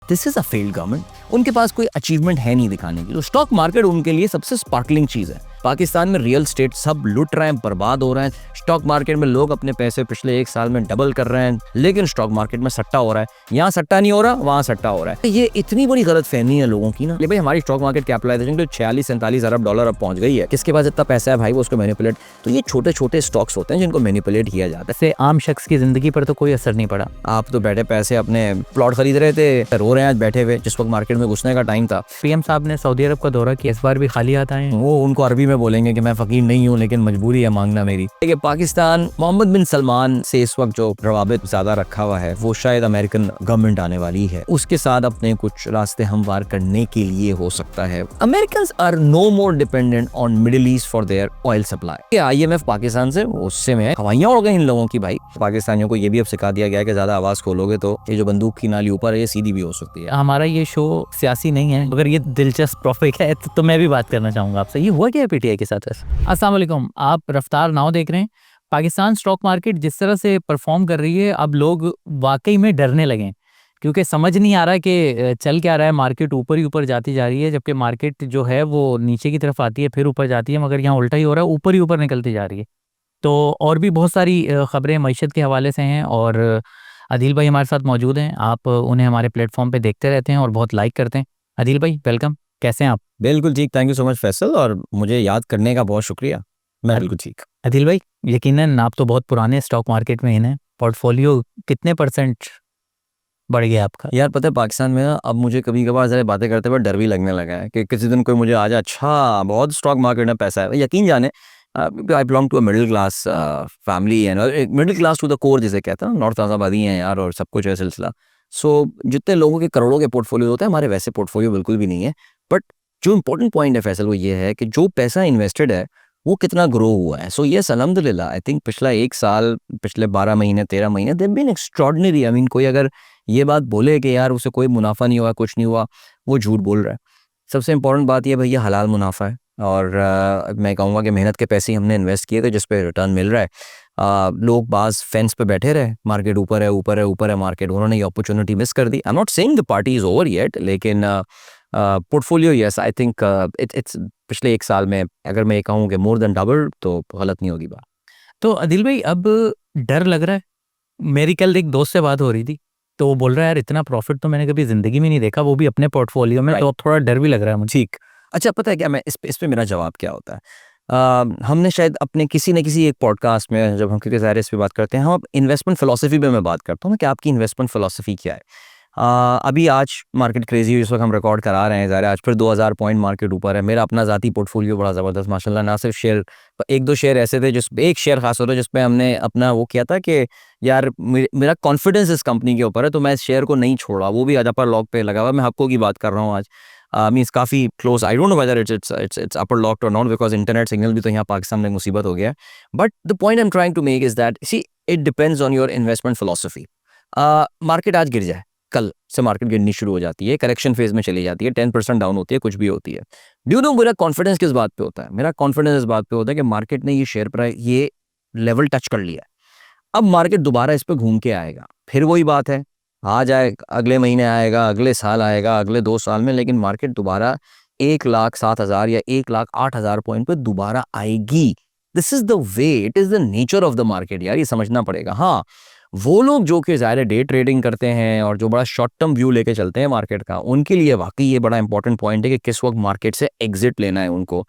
This is a failed government. उनके पास कोई achievement है नहीं दिखाने की। तो स्टॉक मार्केट उनके लिए सबसे स्पार्कलिंग चीज है। पाकिस्तान में रियल स्टेट सब लुट रहे हैं, बर्बाद हो रहे हैं। स्टॉक मार्केट में लोग अपने पैसे पिछले 1 साल में डबल कर रहे हैं, लेकिन स्टॉक मार्केट में सट्टा हो रहा है। यहाँ सट्टा नहीं हो रहा, वहाँ सट्टा हो रहा है। ये इतनी बड़ी गलतफहमी है लोगों की ना। भाई हमारी स्टॉक मार्केट कैपिटलाइजेशन तो 46-47 अरब डॉलर अब पहुंच गई है। किसके पास इतना पैसा है भाई, वो उसको मैनिपुलेट। तो ये छोटे छोटे स्टॉक्स होते हैं जिनको मैनिपुलेट किया जाता है। से आम शख्स की जिंदगी पर तो कोई असर नहीं पड़ा। आप तो बैठे पैसे अपने प्लॉट खरीद रहे थे, रो रहे हैं आज बैठे हुए, जिस वक्त मार्केट में घुसने का टाइम था। पीएम साहब ने सऊदी अरब का दौरा किया, इस बार भी खाली हाथ आए। वो उनको अरबी में बोलेंगे कि मैं फकीर नहीं हूँ, लेकिन मजबूरी है मांगना मेरी। देखिए पाकिस्तान मोहम्मद बिन सलमान से इस वक्त जो रवाबित ज्यादा रखा हुआ है, वो शायद अमेरिकन गवर्नमेंट आने वाली है, उसके साथ अपने कुछ रास्ते हमवार करने के लिए हो सकता है। Americans are no more dependent on Middle East for their oil supply. IMF Pakistan से उससे में हवाइयां उड़ गई इन लोगों की। भाई पाकिस्तानियों को ये भी अब सिखा दिया गया है कि ज्यादा आवाज खोलोगे तो ये जो बंदूक की नाली ऊपर है ये सीधी भी हो सकती है। हमारा ये शो सियासी नहीं है, अगर ये दिलचस्प टॉपिक है तो मैं भी बात करना चाहूंगा आपसे। ये हुआ क्या है PTI के साथ? अस्सलाम वालेकुम, आप रफ्तार नाउ देख रहे हैं। पाकिस्तान स्टॉक मार्केट जिस तरह से परफॉर्म कर रही है, अब लोग वाकई में डरने लगे, क्योंकि समझ नहीं आ रहा कि चल क्या रहा है। मार्केट ऊपर ही ऊपर जाती जा रही है, जबकि मार्केट जो है वो नीचे की तरफ आती है फिर ऊपर जाती है, मगर यहाँ उल्टा ही हो रहा है, ऊपर ही ऊपर निकलती जा रही है। तो और भी बहुत सारी खबरें मईशत के हवाले से हैं, और अदील भाई हमारे साथ मौजूद हैं। आप उन्हें हमारे प्लेटफॉर्म पे देखते रहते हैं और बहुत लाइक करते हैं। अदील भाई वेलकम, कैसे हैं आप? बिल्कुल ठीक, thank you so much Faisal, और मुझे याद करने का बहुत शुक्रिया। मैं बिल्कुल ठीक। अदील भाई यकीनन आप तो बहुत पुराने स्टॉक मार्केट में हैं, पोर्टफोलियो कितने % बढ़ गया आपका? यार पता है पाकिस्तान में अब मुझे कभी कभार जरा बातें करते हुए डर भी लगने लगा है कि किसी दिन कोई मुझे आ जाए, अच्छा बहुत स्टॉक मार्केट में पैसा है। यकीन जाने I belong to a middle class family and middle class to the core जिसे कहते हैं, नॉर्थ आज़ाबादी हैं यार, और सब कुछ है सिलसिला। सो जितने लोगों के करोड़ों के पोर्टफोलियो होते हैं, हमारे वैसे पोर्टफोलियो बिल्कुल भी नहीं है। बट जो इंपॉर्टेंट पॉइंट है फैसल, वो ये है कि जो पैसा इन्वेस्टेड है वो कितना ग्रो हुआ है। सो यस अल्हम्दुलिल्लाह, आई थिंक पिछला 1 साल, पिछले 12 महीने 13 महीने they been extraordinary. I mean कोई अगर ये बात बोले कि यार उसे कोई मुनाफा नहीं हुआ, कुछ नहीं हुआ, वो झूठ बोल रहा है। सबसे इंपॉर्टेंट बात ये भैया हलाल मुनाफा है, और मैं कहूँगा कि मेहनत के पैसे हमने इन्वेस्ट किए थे जिस पे रिटर्न मिल रहा है। लोग बाज फेंस पे बैठे रहे, मार्केट ऊपर है ऊपर है ऊपर है मार्केट, उन्होंने ये अपॉर्चुनिटी मिस कर दी। I am not saying the party is over yet, लेकिन portfolio yes I think it's पिछले 1 साल में अगर मैं कहूँ कि मोर देन डबल, तो गलत नहीं होगी बात। तो अदिल भाई अब डर लग रहा है। मेरी कल एक दोस्त से बात हो रही थी, तो वो बोल रहा है यार इतना प्रॉफिट तो मैंने कभी जिंदगी में नहीं देखा, वो भी अपने पोर्टफोलियो में। तो अब थोड़ा डर भी लग रहा है मुझे। ठीक, अच्छा पता है क्या, मैं इस पे मेरा जवाब क्या होता है। हमने शायद अपने किसी न किसी एक पॉडकास्ट में, जब हम क्योंकि ज़ाहिर इस पे बात करते हैं, हम इन्वेस्टमेंट फ़िलॉसफी पे मैं बात करता हूँ ना कि आपकी इन्वेस्टमेंट फ़िलॉसफी क्या है। अभी आज मार्केट क्रेजी हुई, इस वक्त हम रिकॉर्ड करा रहे हैं, ज़ाहिर आज फिर 2000 पॉइंट मार्केट ऊपर है। मेरा अपना ज़ाती पोर्टफोलियो बड़ा ज़बरदस्त माशाल्लाह, ना सिर्फ शेयर, 1-2 शेयर ऐसे थे जिस एक शेयर खास तौर पर जिस पे हमने अपना वो किया था कि यार मेरा कॉन्फिडेंस इस कंपनी के ऊपर है, तो मैं इस शेयर को नहीं छोड़ा। वो भी आज अपर लॉक पे लगा हुआ है। मैं हक्को की बात कर रहा हूँ आज, मीन्स काफ़ी close. I don't know whether it's upper locked or not, because internet signal भी तो यहाँ पाकिस्तान में मुसीबत हो गया है। But the point I am trying to make is that see it depends on your investment philosophy. Market आज गिर जाए, कल से मार्केट गिरनी शुरू हो जाती है, करेक्शन फेज में चली जाती है, 10% डाउन होती है, कुछ भी होती है। ड्यू नो मेरा कॉन्फिडेंस किस बात पे होता है? मेरा कॉन्फिडेंस इस बात पे होता है कि मार्केट ने ये शेयर प्राइस ये लेवल टच कर लिया है, अब मार्केट दोबारा इस पे घूम के आएगा। फिर वही बात है, आ जाए अगले महीने आएगा, अगले साल आएगा, अगले 2 साल में, लेकिन मार्केट दोबारा 1,07,000 या 1,08,000 पॉइंट पे दोबारा आएगी। This is the way, it is the nature of the market यार, ये समझना पड़ेगा। हाँ, वो लोग जो कि ज़ाहिर डे ट्रेडिंग करते हैं और जो बड़ा शॉर्ट टर्म व्यू लेके चलते हैं मार्केट का, उनके लिए वाकई ये बड़ा इंपॉर्टेंट पॉइंट है कि किस वक्त मार्केट से एग्जिट लेना है उनको।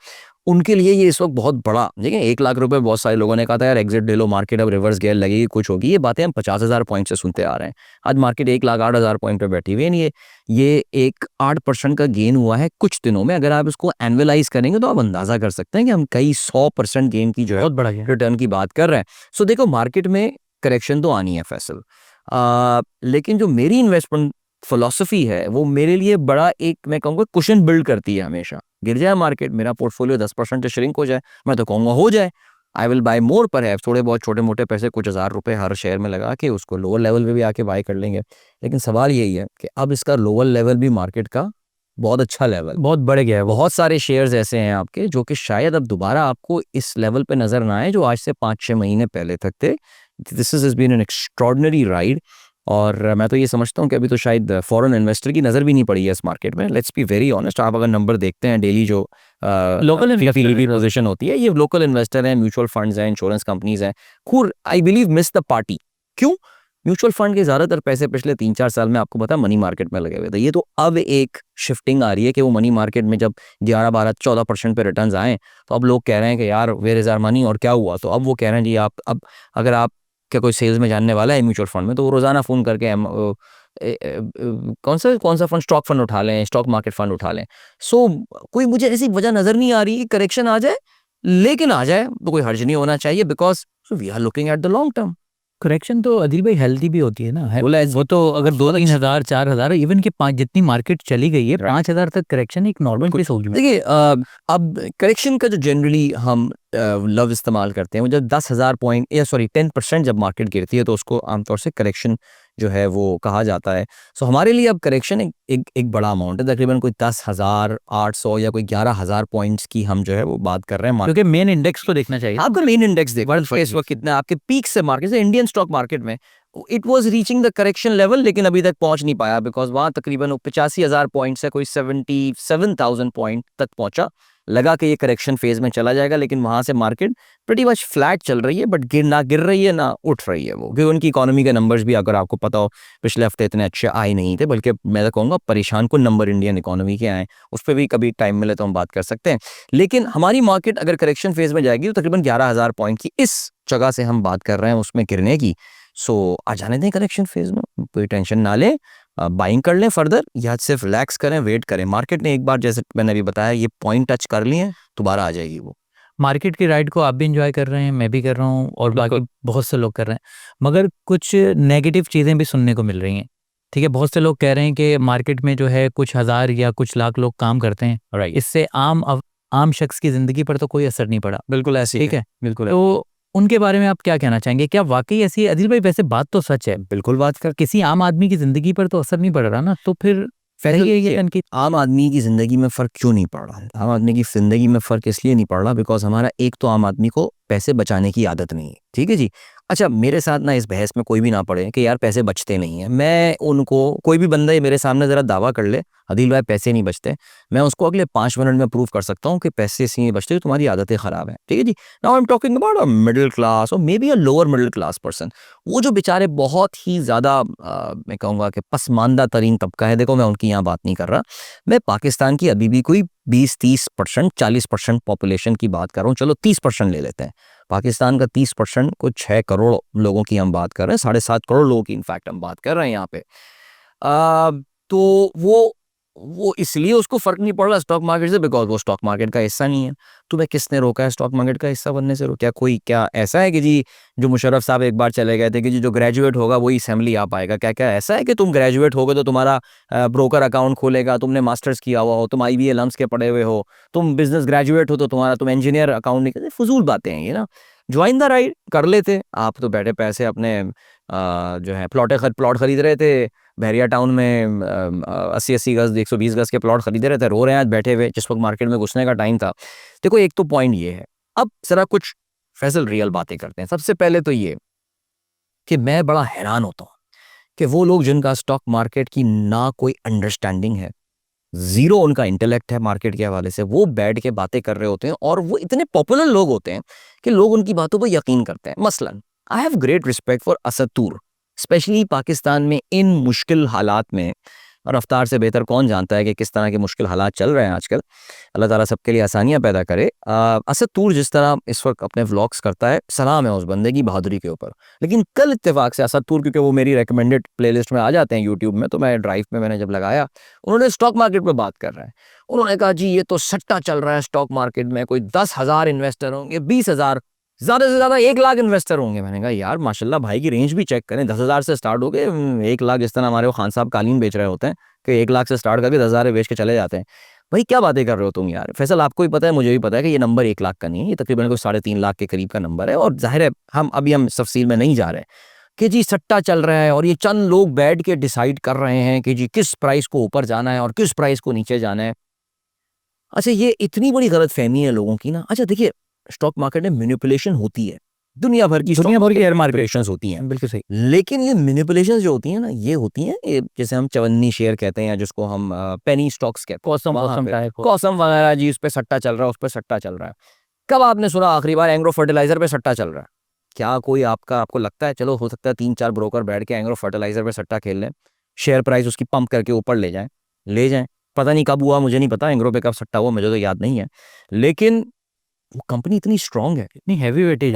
उनके लिए ये इस वक्त बहुत बड़ा, देखिए 1 लाख रुपए बहुत सारे लोगों ने कहा था यार एग्जिट ले लो, मार्केट अब रिवर्स गियर लगेगी, कुछ होगी। ये बातें हम 50,000 पॉइंट से सुनते आ रहे हैं। आज मार्केट 1,08,000 पॉइंट पे बैठी हुई है। ये एक 8% का गेन हुआ है कुछ दिनों में। अगर आप इसको एनुअलाइज करेंगे तो आप अंदाजा कर सकते हैं कि हम कई 100% गेन की जो है बहुत बड़ा है रिटर्न की बात कर रहे हैं। सो देखो मार्केट में करेक्शन तो आनी है फैसल, लेकिन जो मेरी इन्वेस्टमेंट फिलॉसफी है वो मेरे लिए बड़ा एक, मैं कहूँगा, कुशन बिल्ड करती है। हमेशा गिर जाए मार्केट, मेरा पोर्टफोलियो 10% से श्रिंक हो जाए, मैं तो कहूँगा हो जाए, आई विल बाय मोर पर है। थोड़े बहुत छोटे मोटे पैसे, कुछ 1000 रुपए हर शेयर में लगा के उसको लोअर लेवल पे भी आके बाय कर लेंगे। लेकिन सवाल यही है कि अब इसका लोअर लेवल भी मार्केट का बहुत अच्छा लेवल, बहुत बढ़ गया है। बहुत सारे शेयर्स ऐसे हैं आपके जो कि शायद अब दोबारा आपको इस लेवल पे नजर ना आए जो आज से 5-6 महीने पहले तक थे। This is been an extraordinary ride, और मैं तो ये समझता हूँ कि अभी तो शायद फॉरेन इन्वेस्टर की नज़र भी नहीं पड़ी है इस मार्केट में। लेट्स बी वेरी ऑनेस्ट, आप अगर नंबर देखते हैं डेली जो लोकल पोजीशन होती है, ये लोकल इन्वेस्टर हैं, म्यूचुअल फंड्स हैं, इंश्योरेंस कंपनीज हैं, खुद I believe miss the party. क्यों? म्यूचुअल फंड के ज़्यादातर पैसे पिछले 3-4 साल में आपको पता है मनी मार्केट में लगे हुए थे। ये तो अब एक शिफ्टिंग आ रही है कि वो मनी मार्केट में जब 11-12-14% पे रिटर्न्स आए, तो अब लोग कह रहे हैं कि यार वेयर इज़ आवर मनी, और क्या हुआ? तो अब वो कह रहे हैं जी आप अब अगर आप क्या कोई सेल्स में जानने वाला है म्यूचुअल फंड में, तो वो रोज़ाना फ़ोन करके कौन सा फंड, स्टॉक फंड उठा लें, स्टॉक मार्केट फंड उठा लें। सो कोई मुझे ऐसी वजह नज़र नहीं आ रही कि करेक्शन आ जाए, लेकिन आ जाए तो कोई हर्ज नहीं होना चाहिए, because we are looking at the long term. Correction तो अदिल भाई हेल्दी भी होती है ना बोला वो तो अगर 2-3 हज़ार 4,000 इवन कि 5 जितनी मार्केट चली गई है, 5,000 तक करेक्शन एक नॉर्मल केस होगी। देखिए अब करेक्शन का जो जनरली हम लव इस्तेमाल करते हैं, वो जब 10,000 पॉइंट या सॉरी 10% जब मार्केट गिरती है तो उसको आमतौर से करेक्शन जो है वो कहा जाता है। सो हमारे लिए अब करेक्शन एक बड़ा अमाउंट है, तकरीबन कोई 10,800 या कोई 11,000 पॉइंट्स की हम जो है वो बात कर रहे हैं। क्योंकि मेन इंडेक्स को देखना चाहिए। आपका मेन इंडेक्स देखो इस वक्त कितना आपके पीक से मार्केट से इंडियन स्टॉक मार्केट में it was reaching the correction level, लेकिन अभी तक पहुंच नहीं पाया, बिकॉज वहां तकरीबन 85,000 पॉइंट से कोई 77,000 पॉइंट तक पहुंचा। लगा कि ये करेक्शन फेज में चला जाएगा, लेकिन वहां से मार्केट प्रीटी मच फ्लैट चल रही है, बट गिर रही है ना उठ रही है वो, क्योंकि उनकी इकोनॉमी के नंबर्स भी अगर आपको पता हो पिछले हफ्ते इतने अच्छे आए नहीं थे, बल्कि मैं तो कहूँगा परेशान कुन नंबर इंडियन इकोनॉमी के आए। उस पर भी कभी टाइम मिले तो हम बात कर सकते हैं। लेकिन हमारी मार्केट अगर करेक्शन फेज में जाएगी तो तकरीबन 11,000 पॉइंट की इस जगह से हम बात कर रहे हैं उसमें गिरने की। सो आ जाने दें करेक्शन फेज में, कोई टेंशन ना लें, बाइंग कर लें फर्दर, या सिर्फ रिलैक्स करें, वेट करें। मार्केट ने एक बार जैसे मैंने अभी बताया ये पॉइंट टच कर लिए, दोबारा आ जाएगी वो। मार्केट की राइड को आप भी एंजॉय कर रहे हैं, मैं भी कर रहा हूँ, और बाकी बहुत से लोग कर रहे हैं, मगर कुछ नेगेटिव चीज़ें भी सुनने को मिल रही हैं। ठीक है, बहुत से लोग कह रहे हैं कि मार्केट में जो है कुछ हज़ार या कुछ लाख लोग काम करते हैं, इससे आम शख्स की ज़िंदगी पर तो कोई असर नहीं पड़ा। बिल्कुल ऐसे ठीक है, बिल्कुल। तो उनके बारे में आप क्या कहना चाहेंगे? क्या वाकई ऐसी है? अदिल भाई वैसे बात तो सच है, बिल्कुल बात कर किसी आम आदमी की ज़िंदगी पर तो असर नहीं पड़ रहा ना, तो फिर सही है ये कि आम आदमी की ज़िंदगी में फ़र्क क्यों नहीं पड़ रहा है? आम आदमी की ज़िंदगी में फ़र्क इसलिए नहीं पड़ रहा बिकॉज़ हमारा एक तो आम आदमी को पैसे बचाने की आदत नहीं है, ठीक है जी? अच्छा, मेरे साथ ना इस बहस में कोई भी ना पड़े कि यार पैसे बचते नहीं हैं। मैं उनको, कोई भी बंदा ये मेरे सामने ज़रा दावा कर ले, आदिल भाई पैसे नहीं बचते, मैं उसको अगले 5 मिनट में प्रूव कर सकता हूँ कि पैसे इसलिए नहीं बचते, तुम्हारी आदतें ख़राब हैं, ठीक है जी? Now I am talking about a middle class और may be a lower middle class person. वो जो बेचारे बहुत ही ज़्यादा मैं कहूँगा कि पसमानदा तरीन तबका है, देखो मैं उनकी यहाँ बात नहीं कर रहा। मैं पाकिस्तान की अभी भी कोई 20-30%, 40% पॉपुलेशन की बात कर रहा हूँ, चलो 30% ले लेते हैं। पाकिस्तान का 30% को 6 करोड़ लोगों की हम बात कर रहे हैं, 7.5 करोड़ लोगों की इनफैक्ट हम बात कर रहे हैं यहाँ पे। तो वो इसलिए उसको फ़र्क नहीं पड़ रहा स्टॉक मार्केट से बिकॉज़ वो स्टॉक मार्केट का हिस्सा नहीं है। तुम्हें किसने रोका है स्टॉक मार्केट का हिस्सा बनने से? क्या कोई क्या ऐसा है कि जी जो मुशर्रफ साहब एक बार चले गए थे कि जी जो ग्रेजुएट होगा वही असेंबली आ पाएगा? क्या ऐसा है कि तुम ग्रेजुएट होगे तो तुम्हारा ब्रोकर अकाउंट खुलेगा, तुमने मास्टर्स किया हुआ हो, तुम IBA लम्स के पढ़े हुए हो, तुम बिज़नेस ग्रेजुएट हो तो तुम इंजीनियर अकाउंट नहीं करते? फ़ुज़ूल बातें हैं ये ना। जॉइन द राइड कर लेते। आप तो बैठे पैसे अपने जो है प्लॉट खरीद रहे थे बहरिया टाउन में, 80-80 गज़ 120 गज़ के प्लॉट खरीदे रहे थे, रो रहे हैं आज बैठे हुए जिस वक्त मार्केट में घुसने का टाइम था। देखो एक तो पॉइंट ये है। अब ज़रा कुछ फैसल रियल बातें करते हैं। सबसे पहले तो ये कि मैं बड़ा हैरान होता हूँ कि वो लोग जिनका स्टॉक मार्केट की ना कोई अंडरस्टैंडिंग है, ज़ीरो उनका इंटेलेक्ट है मार्केट के हवाले से, वो बैठ के बातें कर रहे होते हैं और वो इतने पॉपुलर लोग होते हैं कि लोग उनकी बातों पर यकीन करते हैं। मसलन I have great respect for Asad Toor, specially Pakistan में इन मुश्किल हालात में। और रफ्तार से बेहतर कौन जानता है कि किस तरह के मुश्किल हालात चल रहे हैं आजकल। अल्लाह ताला सबके लिए आसानियां पैदा करे। असद तूर जिस तरह इस वक्त अपने व्लॉग्स करता है, सलाम है उस बंदे की बहादुरी के ऊपर। लेकिन कल इत्तेफाक से असद तूर, क्योंकि वो मेरी रिकमेंडेड प्लेलिस्ट में आ जाते हैं यूट्यूब में, तो मैं ड्राइव में मैंने जब लगाया, उन्होंने स्टॉक मार्केट पर बात कर रहे हैं। उन्होंने कहा जी ये तो सट्टा चल रहा है स्टॉक मार्केट में, कोई 10,000 इन्वेस्टर होंगे, 20,000, ज़्यादा से ज़्यादा 1 लाख इन्वेस्टर होंगे। मैंने कहा यार माशाल्लाह भाई की रेंज भी चेक करें, 10,000 से स्टार्ट हो गए 1 लाख, जिस तरह हमारे वो खान साहब कालीन बेच रहे होते हैं कि 1 लाख से स्टार्ट करके 10,000 बेच के चले जाते हैं। भाई क्या बातें कर रहे हो तुम यार? फैसल आपको भी पता है, मुझे भी पता है कि ये नंबर 1 लाख का नहीं है, ये तकरीबन कोई 3.5 लाख के करीब का नंबर है। और जाहिर है हम तफसील में नहीं जा रहे कि जी सट्टा चल रहा है और ये चंद लोग बैठ के डिसाइड कर रहे हैं कि जी किस प्राइस को ऊपर जाना है और किस प्राइस को नीचे जाना है। अच्छा, ये इतनी बड़ी गलतफहमी है लोगों की ना। अच्छा देखिए, स्टॉक मार्केट में मैनिपुलेशन होती है, दुनिया भर की एयर मैनिपुलेशंस होती हैं। बिल्कुल सही। लेकिन ये मैनिपुलेशंस जो होती हैं ना, ये होती हैं जैसे हम चवन्नी शेयर कहते हैं, या जिसको हम पेनी स्टॉक्स कहते हैं, कॉसम वगैरह जी, उस पर सट्टा चल रहा है, उस पर सट्टा चल रहा है। कब आपने सुना आखिरी बार एग्रो फर्टिलाइजर पे सट्टा चल रहा है? क्या कोई आपको लगता है, चलो हो सकता है 3-4 ब्रोकर बैठ के एग्रो फर्टिलाइजर पे सट्टा खेल लें, शेयर प्राइस उसकी पंप करके ऊपर ले जाएं। पता नहीं कब हुआ, मुझे नहीं पता एग्रो पे कब सट्टा हुआ, मुझे तो याद नहीं है। लेकिन वो कंपनी इतनी स्ट्रांग है, इतनी हैवी वेटेज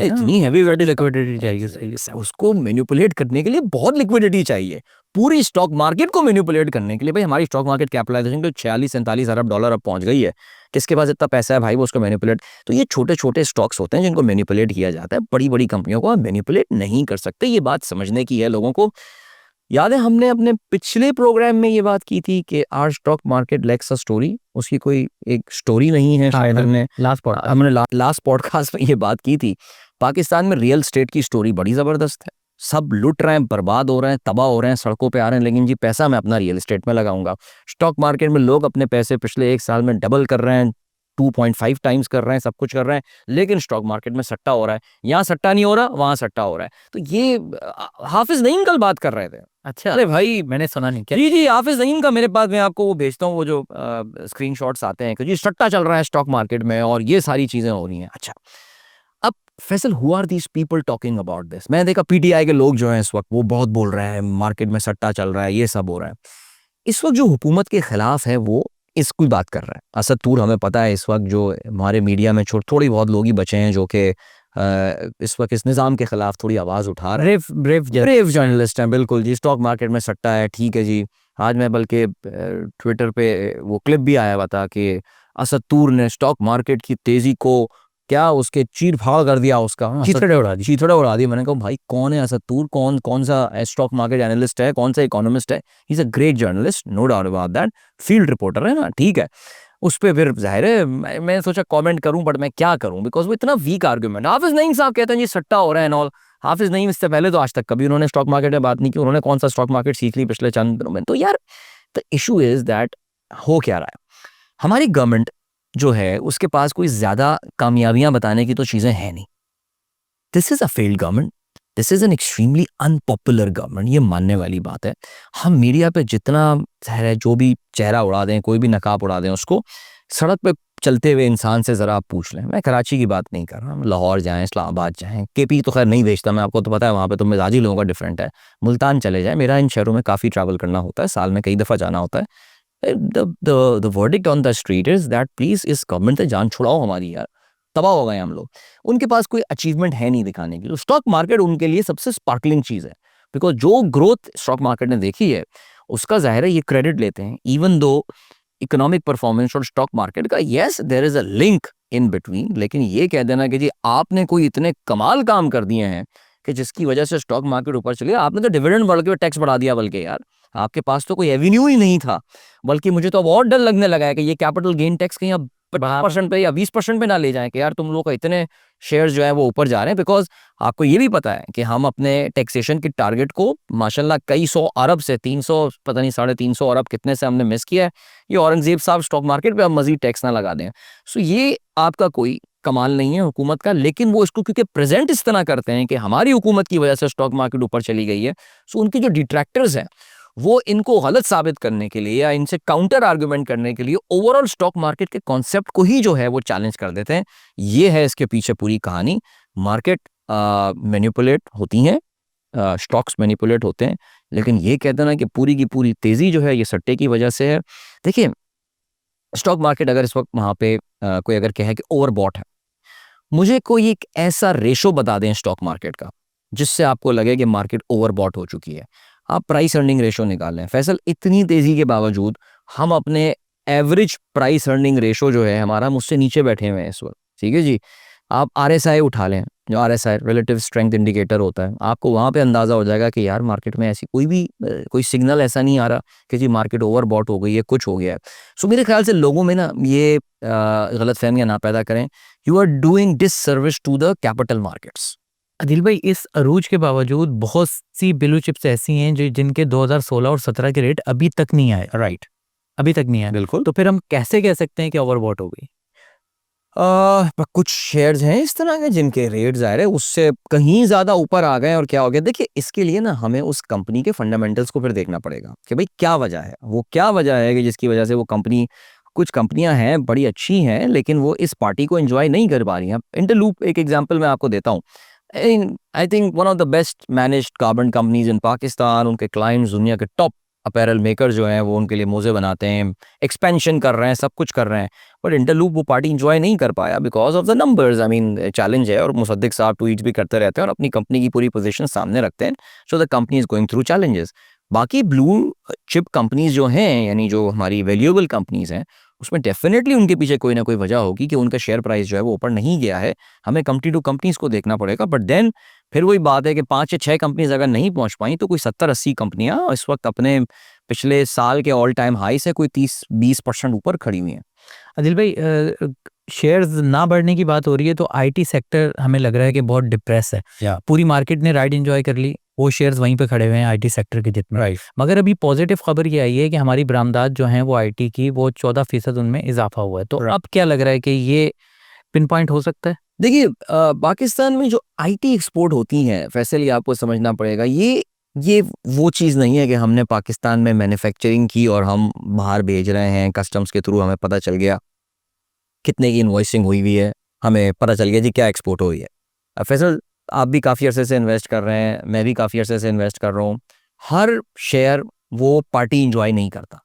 लिक्विडिटी चाहिए, उसको मैनिपुलेट करने के लिए बहुत लिक्विडिटी चाहिए। पूरी स्टॉक मार्केट को मैनिपुलेट करने के लिए, भाई हमारी स्टॉक मार्केट कैपिटलाइजेशन तो 46-47 अरब डॉलर अब पहुंच गई है। किसके पास इतना पैसा है भाई वो उसको मैनिपुलेट? तो ये छोटे छोटे स्टॉक्स होते हैं जिनको मैनिपुलेट किया जाता है, बड़ी बड़ी कंपनियों को आप मैनिपुलेट नहीं कर सकते। ये बात समझने की है लोगों को। याद है हमने अपने पिछले प्रोग्राम में ये बात की थी कि our stock market lacks a story, उसकी कोई एक स्टोरी नहीं है। शायद हमने लास्ट पॉडकास्ट में ये बात की थी। पाकिस्तान में रियल एस्टेट की स्टोरी बड़ी जबरदस्त है। सब लुट रहे हैं, बर्बाद हो रहे हैं, तबाह हो रहे हैं, सड़कों पे आ रहे हैं, लेकिन जी पैसा मैं अपना रियल एस्टेट में लगाऊंगा। स्टॉक मार्केट में लोग अपने पैसे पिछले 1 साल में डबल कर रहे हैं, 2.5 टाइम्स कर रहे हैं, सब कुछ कर रहे हैं, लेकिन स्टॉक मार्केट में सट्टा हो रहा है। यहाँ सट्टा नहीं हो रहा, वहां सट्टा हो रहा है। तो ये हाफिज नईम कल बात कर रहे थे। अच्छा, अरे भाई मैंने सुना नहीं क्या? जी हाफिज नईम का मेरे पास, मैं आपको वो भेजता हूँ, वो जो स्क्रीनशॉट्स आते हैं कि जी सट्टा चल रहा है स्टॉक मार्केट में और ये सारी चीजें हो रही हैं। अच्छा, अब Faisal, who are these people talking about this? मैंने देखा पीटीआई के लोग जो हैं इस वक्त वो बहुत बोल रहे हैं मार्केट में सट्टा चल रहा है, ये सब हो रहा है। इस वक्त जो हुकूमत के खिलाफ है वो इसकी बात कर रहा है। असद तूर, हमें पता है इस वक्त जो हमारे मीडिया में थोड़ी बहुत लोग ही बचे हैं जो कि इस वक्त इस निज़ाम के खिलाफ थोड़ी आवाज़ उठा रहे हैं। ब्रेव जर्नलिस्ट हैं, बिल्कुल जी। स्टॉक मार्केट में सट्टा है, ठीक है जी। आज मैं बल्कि ट्विटर पे वो क्लिप भी आया हुआ था कि असद तूर ने स्टॉक मार्केट की तेज़ी को क्या उसके चीर फाड़ कर दिया, उसका चीथड़े उड़ा दी। मैंने कहा भाई कौन है असद तूर? कौन सा स्टॉक मार्केट एनालिस्ट है? कौन सा इकोनॉमिस्ट है? ही is a great journalist, no doubt about that. Field reporter है ना, ठीक है। उस पर फिर जाहिर है मैं सोचा कमेंट करूं, बट मैं क्या करूं, बिकॉज वो इतना वीक आर्गुमेंट। हाफिज नईम साहब कहते हैं जी सट्टा हो रहा है एंड ऑल। हाफिज नईम इससे पहले तो आज तक कभी उन्होंने स्टॉक मार्केट में बात नहीं की। उन्होंने कौन सा स्टॉक मार्केट सीख ली पिछले चंद दिनों में? तो यार द इशू इज दैट हो क्या रहा है, हमारी गवर्नमेंट जो है उसके पास कोई ज्यादा कामयाबियां बताने की तो चीजें हैं नहीं। This is a failed government, this is an extremely unpopular government, ये मानने वाली बात है। हम मीडिया पे जितना है जो भी चेहरा उड़ा दें, कोई भी नकाब उड़ा दें, उसको सड़क पे चलते हुए इंसान से ज़रा आप पूछ लें। मैं कराची की बात नहीं कर रहा, हम लाहौर जाएं, इस्लामाबाद जाएं, केपी तो खैर नहीं भेजता मैं, आपको तो पता है वहाँ पे तो मिजाजी लोगों का डिफरेंट है। मुल्तान चले जाएं, मेरा इन शहरों में काफ़ी ट्रैवल करना होता है, साल में कई दफ़ा जाना होता है। the verdict on the street is that please इस गवर्नमेंट से जान छुड़ाओ हमारी यार, तबाह हो गए हम लोग। उनके पास कोई अचीवमेंट है नहीं दिखाने की। तो स्टॉक मार्केट उनके लिए सबसे स्पार्कलिंग चीज़ है, बिकॉज जो ग्रोथ स्टॉक मार्केट ने देखी है उसका जाहिर है ये क्रेडिट लेते हैं। इवन दो इकोनॉमिक परफॉर्मेंस और स्टॉक मार्केट का yes there is a link in between, लेकिन ये कह देना कि जी आपने कोई इतने कमाल काम कर दिए हैं कि जिसकी वजह से स्टॉक मार्केट ऊपर चले, आपने तो डिविडेंड बढ़ के टैक्स बढ़ा दिया, बल्कि यार आपके पास तो कोई एवेन्यू ही नहीं था। बल्कि मुझे तो अब और डर लगने लगा है कि ये कैपिटल गेन टैक्स कहीं अब 50% पे या 20% पे ना ले जाएं कि यार तुम लोग का इतने शेयर्स जो है वो ऊपर जा रहे हैं। बिकॉज आपको ये भी पता है कि हम अपने टैक्सेशन के टारगेट को माशाल्लाह कई 100 अरब से 300, पता नहीं 350 अरब कितने से हमने मिस किया है। ये औरंगजेब साहब स्टॉक मार्केट पे अब मजीद टैक्स ना लगा दें। सो ये आपका कोई कमाल नहीं है हुकूमत का, लेकिन वो इसको क्योंकि प्रेजेंट इस तरह करते हैं कि हमारी हुकूमत की वजह से स्टॉक मार्केट ऊपर चली गई है। सो उनके जो डिट्रैक्टर्स हैं वो इनको गलत साबित करने के लिए या इनसे काउंटर आर्गुमेंट करने के लिए ओवरऑल स्टॉक मार्केट के कॉन्सेप्ट को ही जो है वो चैलेंज कर देते हैं। ये है इसके पीछे पूरी कहानी। मार्केट मैनिपुलेट होती हैं, स्टॉक्स मैनिपुलेट होते हैं, लेकिन ये कह देना कि पूरी की पूरी तेजी जो है ये सट्टे की वजह से है। देखिए स्टॉक मार्केट अगर इस वक्त वहां पे कोई अगर कहे कि ओवरबॉट है, मुझे कोई एक ऐसा रेशो बता दें स्टॉक मार्केट का जिससे आपको लगे कि मार्केट ओवरबॉट हो चुकी है। आप प्राइस अर्निंग रेशो निकाल लें। फैसल, इतनी तेजी के बावजूद हम अपने एवरेज प्राइस अर्निंग रेशो जो है हमारा मुझसे नीचे बैठे हुए हैं इस वक्त, ठीक है जी। आप आरएसआई उठा लें, जो आरएसआई रिलेटिव स्ट्रेंथ इंडिकेटर होता है, आपको वहाँ पे अंदाज़ा हो जाएगा कि यार मार्केट में ऐसी कोई सिग्नल ऐसा नहीं आ रहा कि जी मार्केट ओवरबॉट हो गई है, कुछ हो गया है। सो मेरे ख्याल से लोगों में ना ये गलत फहमियाँ ना पैदा करें। You are doing disservice to the capital markets. Adil भाई, इस अरूज के बावजूद बहुत सी ब्लू चिप्स ऐसी हैं जो जिनके 2016 और 17 के रेट अभी तक नहीं आए। राइट, अभी तक नहीं आए, बिल्कुल। तो फिर हम कैसे कह सकते हैं कि ओवरबॉट हो गई? पर कुछ शेयर्स हैं इस तरह के जिनके रेट ज़ाहिर है उससे कहीं ज़्यादा ऊपर आ गए और क्या हो गया। देखिए इसके लिए ना हमें उस कंपनी के फंडामेंटल्स को फिर देखना पड़ेगा कि भाई क्या वजह है, वो क्या वजह है कि जिसकी वजह से वो कंपनी, कुछ कंपनियां हैं बड़ी अच्छी हैं लेकिन वो इस पार्टी को एंजॉय नहीं कर पा रही हैं। इंटरलूप एक एग्जांपल मैं आपको देता हूँ। I think one of the best managed carbon companies in Pakistan, उनके क्लाइंट्स दुनिया के टॉप अपैरल मेकर जो हैं वो उनके लिए मोजे बनाते हैं, एक्सपेंशन कर रहे हैं, सब कुछ कर रहे हैं, बट इंटरलूप वो पार्टी इंजॉय नहीं कर पाया because of the numbers. I mean challenge है और मुसद्दिक साहब ट्वीट भी करते रहते हैं और अपनी कंपनी की पूरी पोजीशन सामने रखते हैं। So the company is going through challenges. बाकी ब्लू चिप कंपनीज जो हैं यानी जो हमारी वैल्यूएबल कंपनीज हैं उसमें डेफिनेटली उनके पीछे कोई ना कोई वजह होगी कि उनका शेयर प्राइस जो है वो ऊपर नहीं गया है। हमें कंपनी टू कंपनीज को देखना पड़ेगा। बट देन फिर वही बात है कि 5 या 6 कंपनीज अगर नहीं पहुंच पाई तो कोई 70-80 कंपनियां इस वक्त अपने पिछले साल के ऑल टाइम हाई से कोई 30-20% ऊपर खड़ी हुई हैं। आदिल भाई, शेयर्स ना बढ़ने की बात हो रही है तो आईटी सेक्टर हमें लग रहा है कि बहुत डिप्रेस है। पूरी मार्केट ने राइड एंजॉय कर ली, वो शेयर्स वहीं पे खड़े हुए हैं आईटी सेक्टर के जितने। मगर अभी पॉजिटिव खबर ये आई है कि हमारी बरामदात जो हैं वो आईटी की वो 14% उनमें इजाफा हुआ है। तो अब क्या लग रहा है कि ये पिन पॉइंट हो सकता है? देखिए पाकिस्तान में जो आईटी एक्सपोर्ट होती हैं फैसल, ये आपको समझना पड़ेगा, ये वो चीज़ नहीं है कि हमने पाकिस्तान में मैन्युफैक्चरिंग की और हम बाहर भेज रहे हैं, कस्टम्स के थ्रू हमें पता चल गया कितने की इन्वॉइसिंग हुई हुई है, हमें पता चल गया जी क्या एक्सपोर्ट हुई है। फैसल आप भी काफ़ी अरसे से इन्वेस्ट कर रहे हैं, मैं भी काफ़ी अरसे से इन्वेस्ट कर रहा हूँ। हर शेयर वो पार्टी इंजॉय नहीं करता।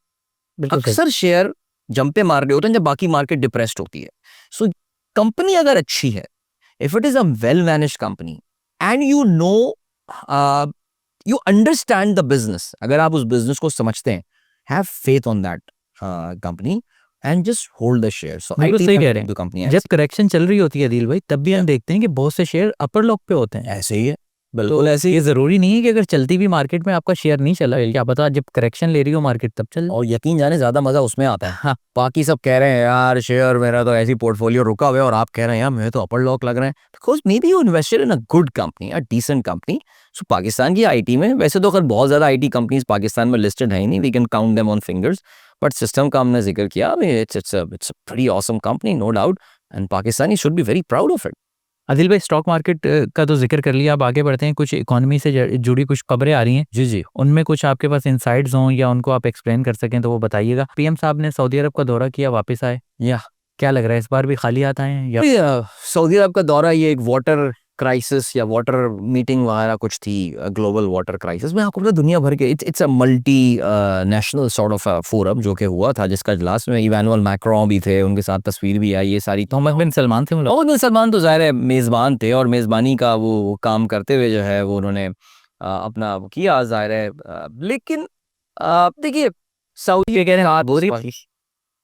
अक्सर शेयर जंपे मार रहे होते हैं जब बाकी मार्केट डिप्रेस्ड होती है। सो कंपनी अगर अच्छी है, if it is a well managed company and you know, you understand the business, अगर आप उस बिजनेस को समझते हैं, have faith on that company and just hold the share. So बिल्कुल सही कह रहे हैं। कंपनी जब करेक्शन चल रही होती है दिल भाई, तब भी हम देखते हैं कि बहुत से शेयर अपर लॉक पे होते हैं। ऐसे ही है, तो बिल्कुल ऐसे ही। ये जरूरी नहीं है कि अगर चलती भी मार्केट में आपका शेयर नहीं चला, क्या पता जब करेक्शन ले रही हो मार्केट तब चल। और यकीन जाने ज्यादा मजा उसमें आता है। हाँ, बाकी सब कह रहे हैं यार शेयर मेरा तो ऐसी पोर्टफोलियो रुका हुआ है और आप कह रहे हैं यार मेरे तो अपर लॉक लग रहे हैं, because may be you invested in a good company, a decent company. So Pakistan की आईटी में वैसे तो अगर बहुत ज्यादा आईटी कंपनीज पाकिस्तान में लिस्टेड है ही नहीं, we can count them on fingers, but system का हमने जिक्र किया, it's a pretty awesome company no doubt, and Pakistani should be very proud of it. Adil भाई, स्टॉक मार्केट का तो जिक्र कर लिया, अब आगे बढ़ते हैं। कुछ इकोनॉमी से जुड़ी कुछ खबरें आ रही हैं, जी जी। उनमें कुछ आपके पास इंसाइट्स हों या उनको आप एक्सप्लेन कर सकें तो वो बताइएगा। पीएम साहब ने सऊदी अरब का दौरा किया, वापस आए, या क्या लग रहा है इस बार भी खाली हाथ आए हैं या? सऊदी अरब का दौरा, ये एक वाटर क्राइसिस या वाटर मीटिंग वगैरह कुछ थी, ग्लोबल वाटर क्राइसिस में आपको पता दुनिया भर के it's a multi national sort of forum जो कि हुआ था, जिसका इजलास में इवानुअल मैक्रोन भी थे, उनके साथ तस्वीर भी आई, ये सारी। मोहम्मद बिन सलमान थे, मोहम्मद बिन सलमान तो ज़ाहिर है मेज़बान थे और मेज़बानी का वो काम करते हुए जो है वो उन्होंने अपना वो किया, ज़ाहिर है। लेकिन देखिए सऊदी के कहने हाथ बोरी,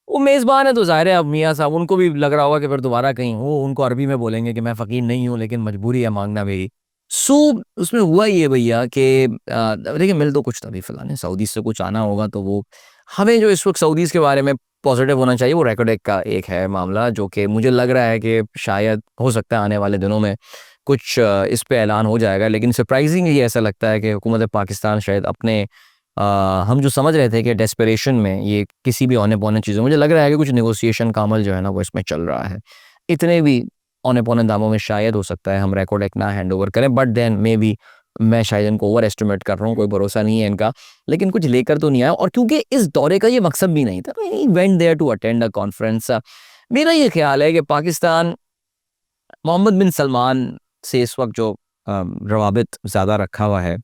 वो मेज़बान है तो ज़ाहिर है अब मियाँ साहब उनको भी लग रहा होगा कि फिर दोबारा कहीं हो, उनको अरबी में बोलेंगे कि मैं फ़कीर नहीं हूँ लेकिन मजबूरी है मांगना मेरी। सो उसमें हुआ ये भैया कि देखिए मिल तो कुछ तभी फिलहाल सऊदी से कुछ आना होगा तो वो हमें जो इस वक्त सऊदीज़ के बारे में पॉजिटिव होना चाहिए, वो रेकोडेक का एक है मामला जो कि मुझे लग रहा है कि शायद हो सकता है आने वाले दिनों में कुछ इस पे ऐलान हो जाएगा। लेकिन सरप्राइजिंगली ऐसा लगता है कि हुकूमत पाकिस्तान शायद अपने हम जो समझ रहे थे कि डेस्परेशन में ये किसी भी औने पौने चीज़ों, मुझे लग रहा है कि कुछ नेगोशिएशन का अमल जो है ना वो इसमें चल रहा है। इतने भी औने पौने दामों में शायद हो सकता है हम रेकोडेक ना हैंड ओवर करें, बट देन मे बी मैं शायद इनको ओवर एस्टिमेट कर रहा हूँ, कोई भरोसा नहीं है इनका, लेकिन कुछ लेकर तो नहीं आया। और क्योंकि इस दौरे का ये मकसद भी नहीं था, went there to attend a conference. मेरा ये ख्याल है कि पाकिस्तान मोहम्मद बिन सलमान से इस वक्त जो रवाबित ज़्यादा रखा हुआ है,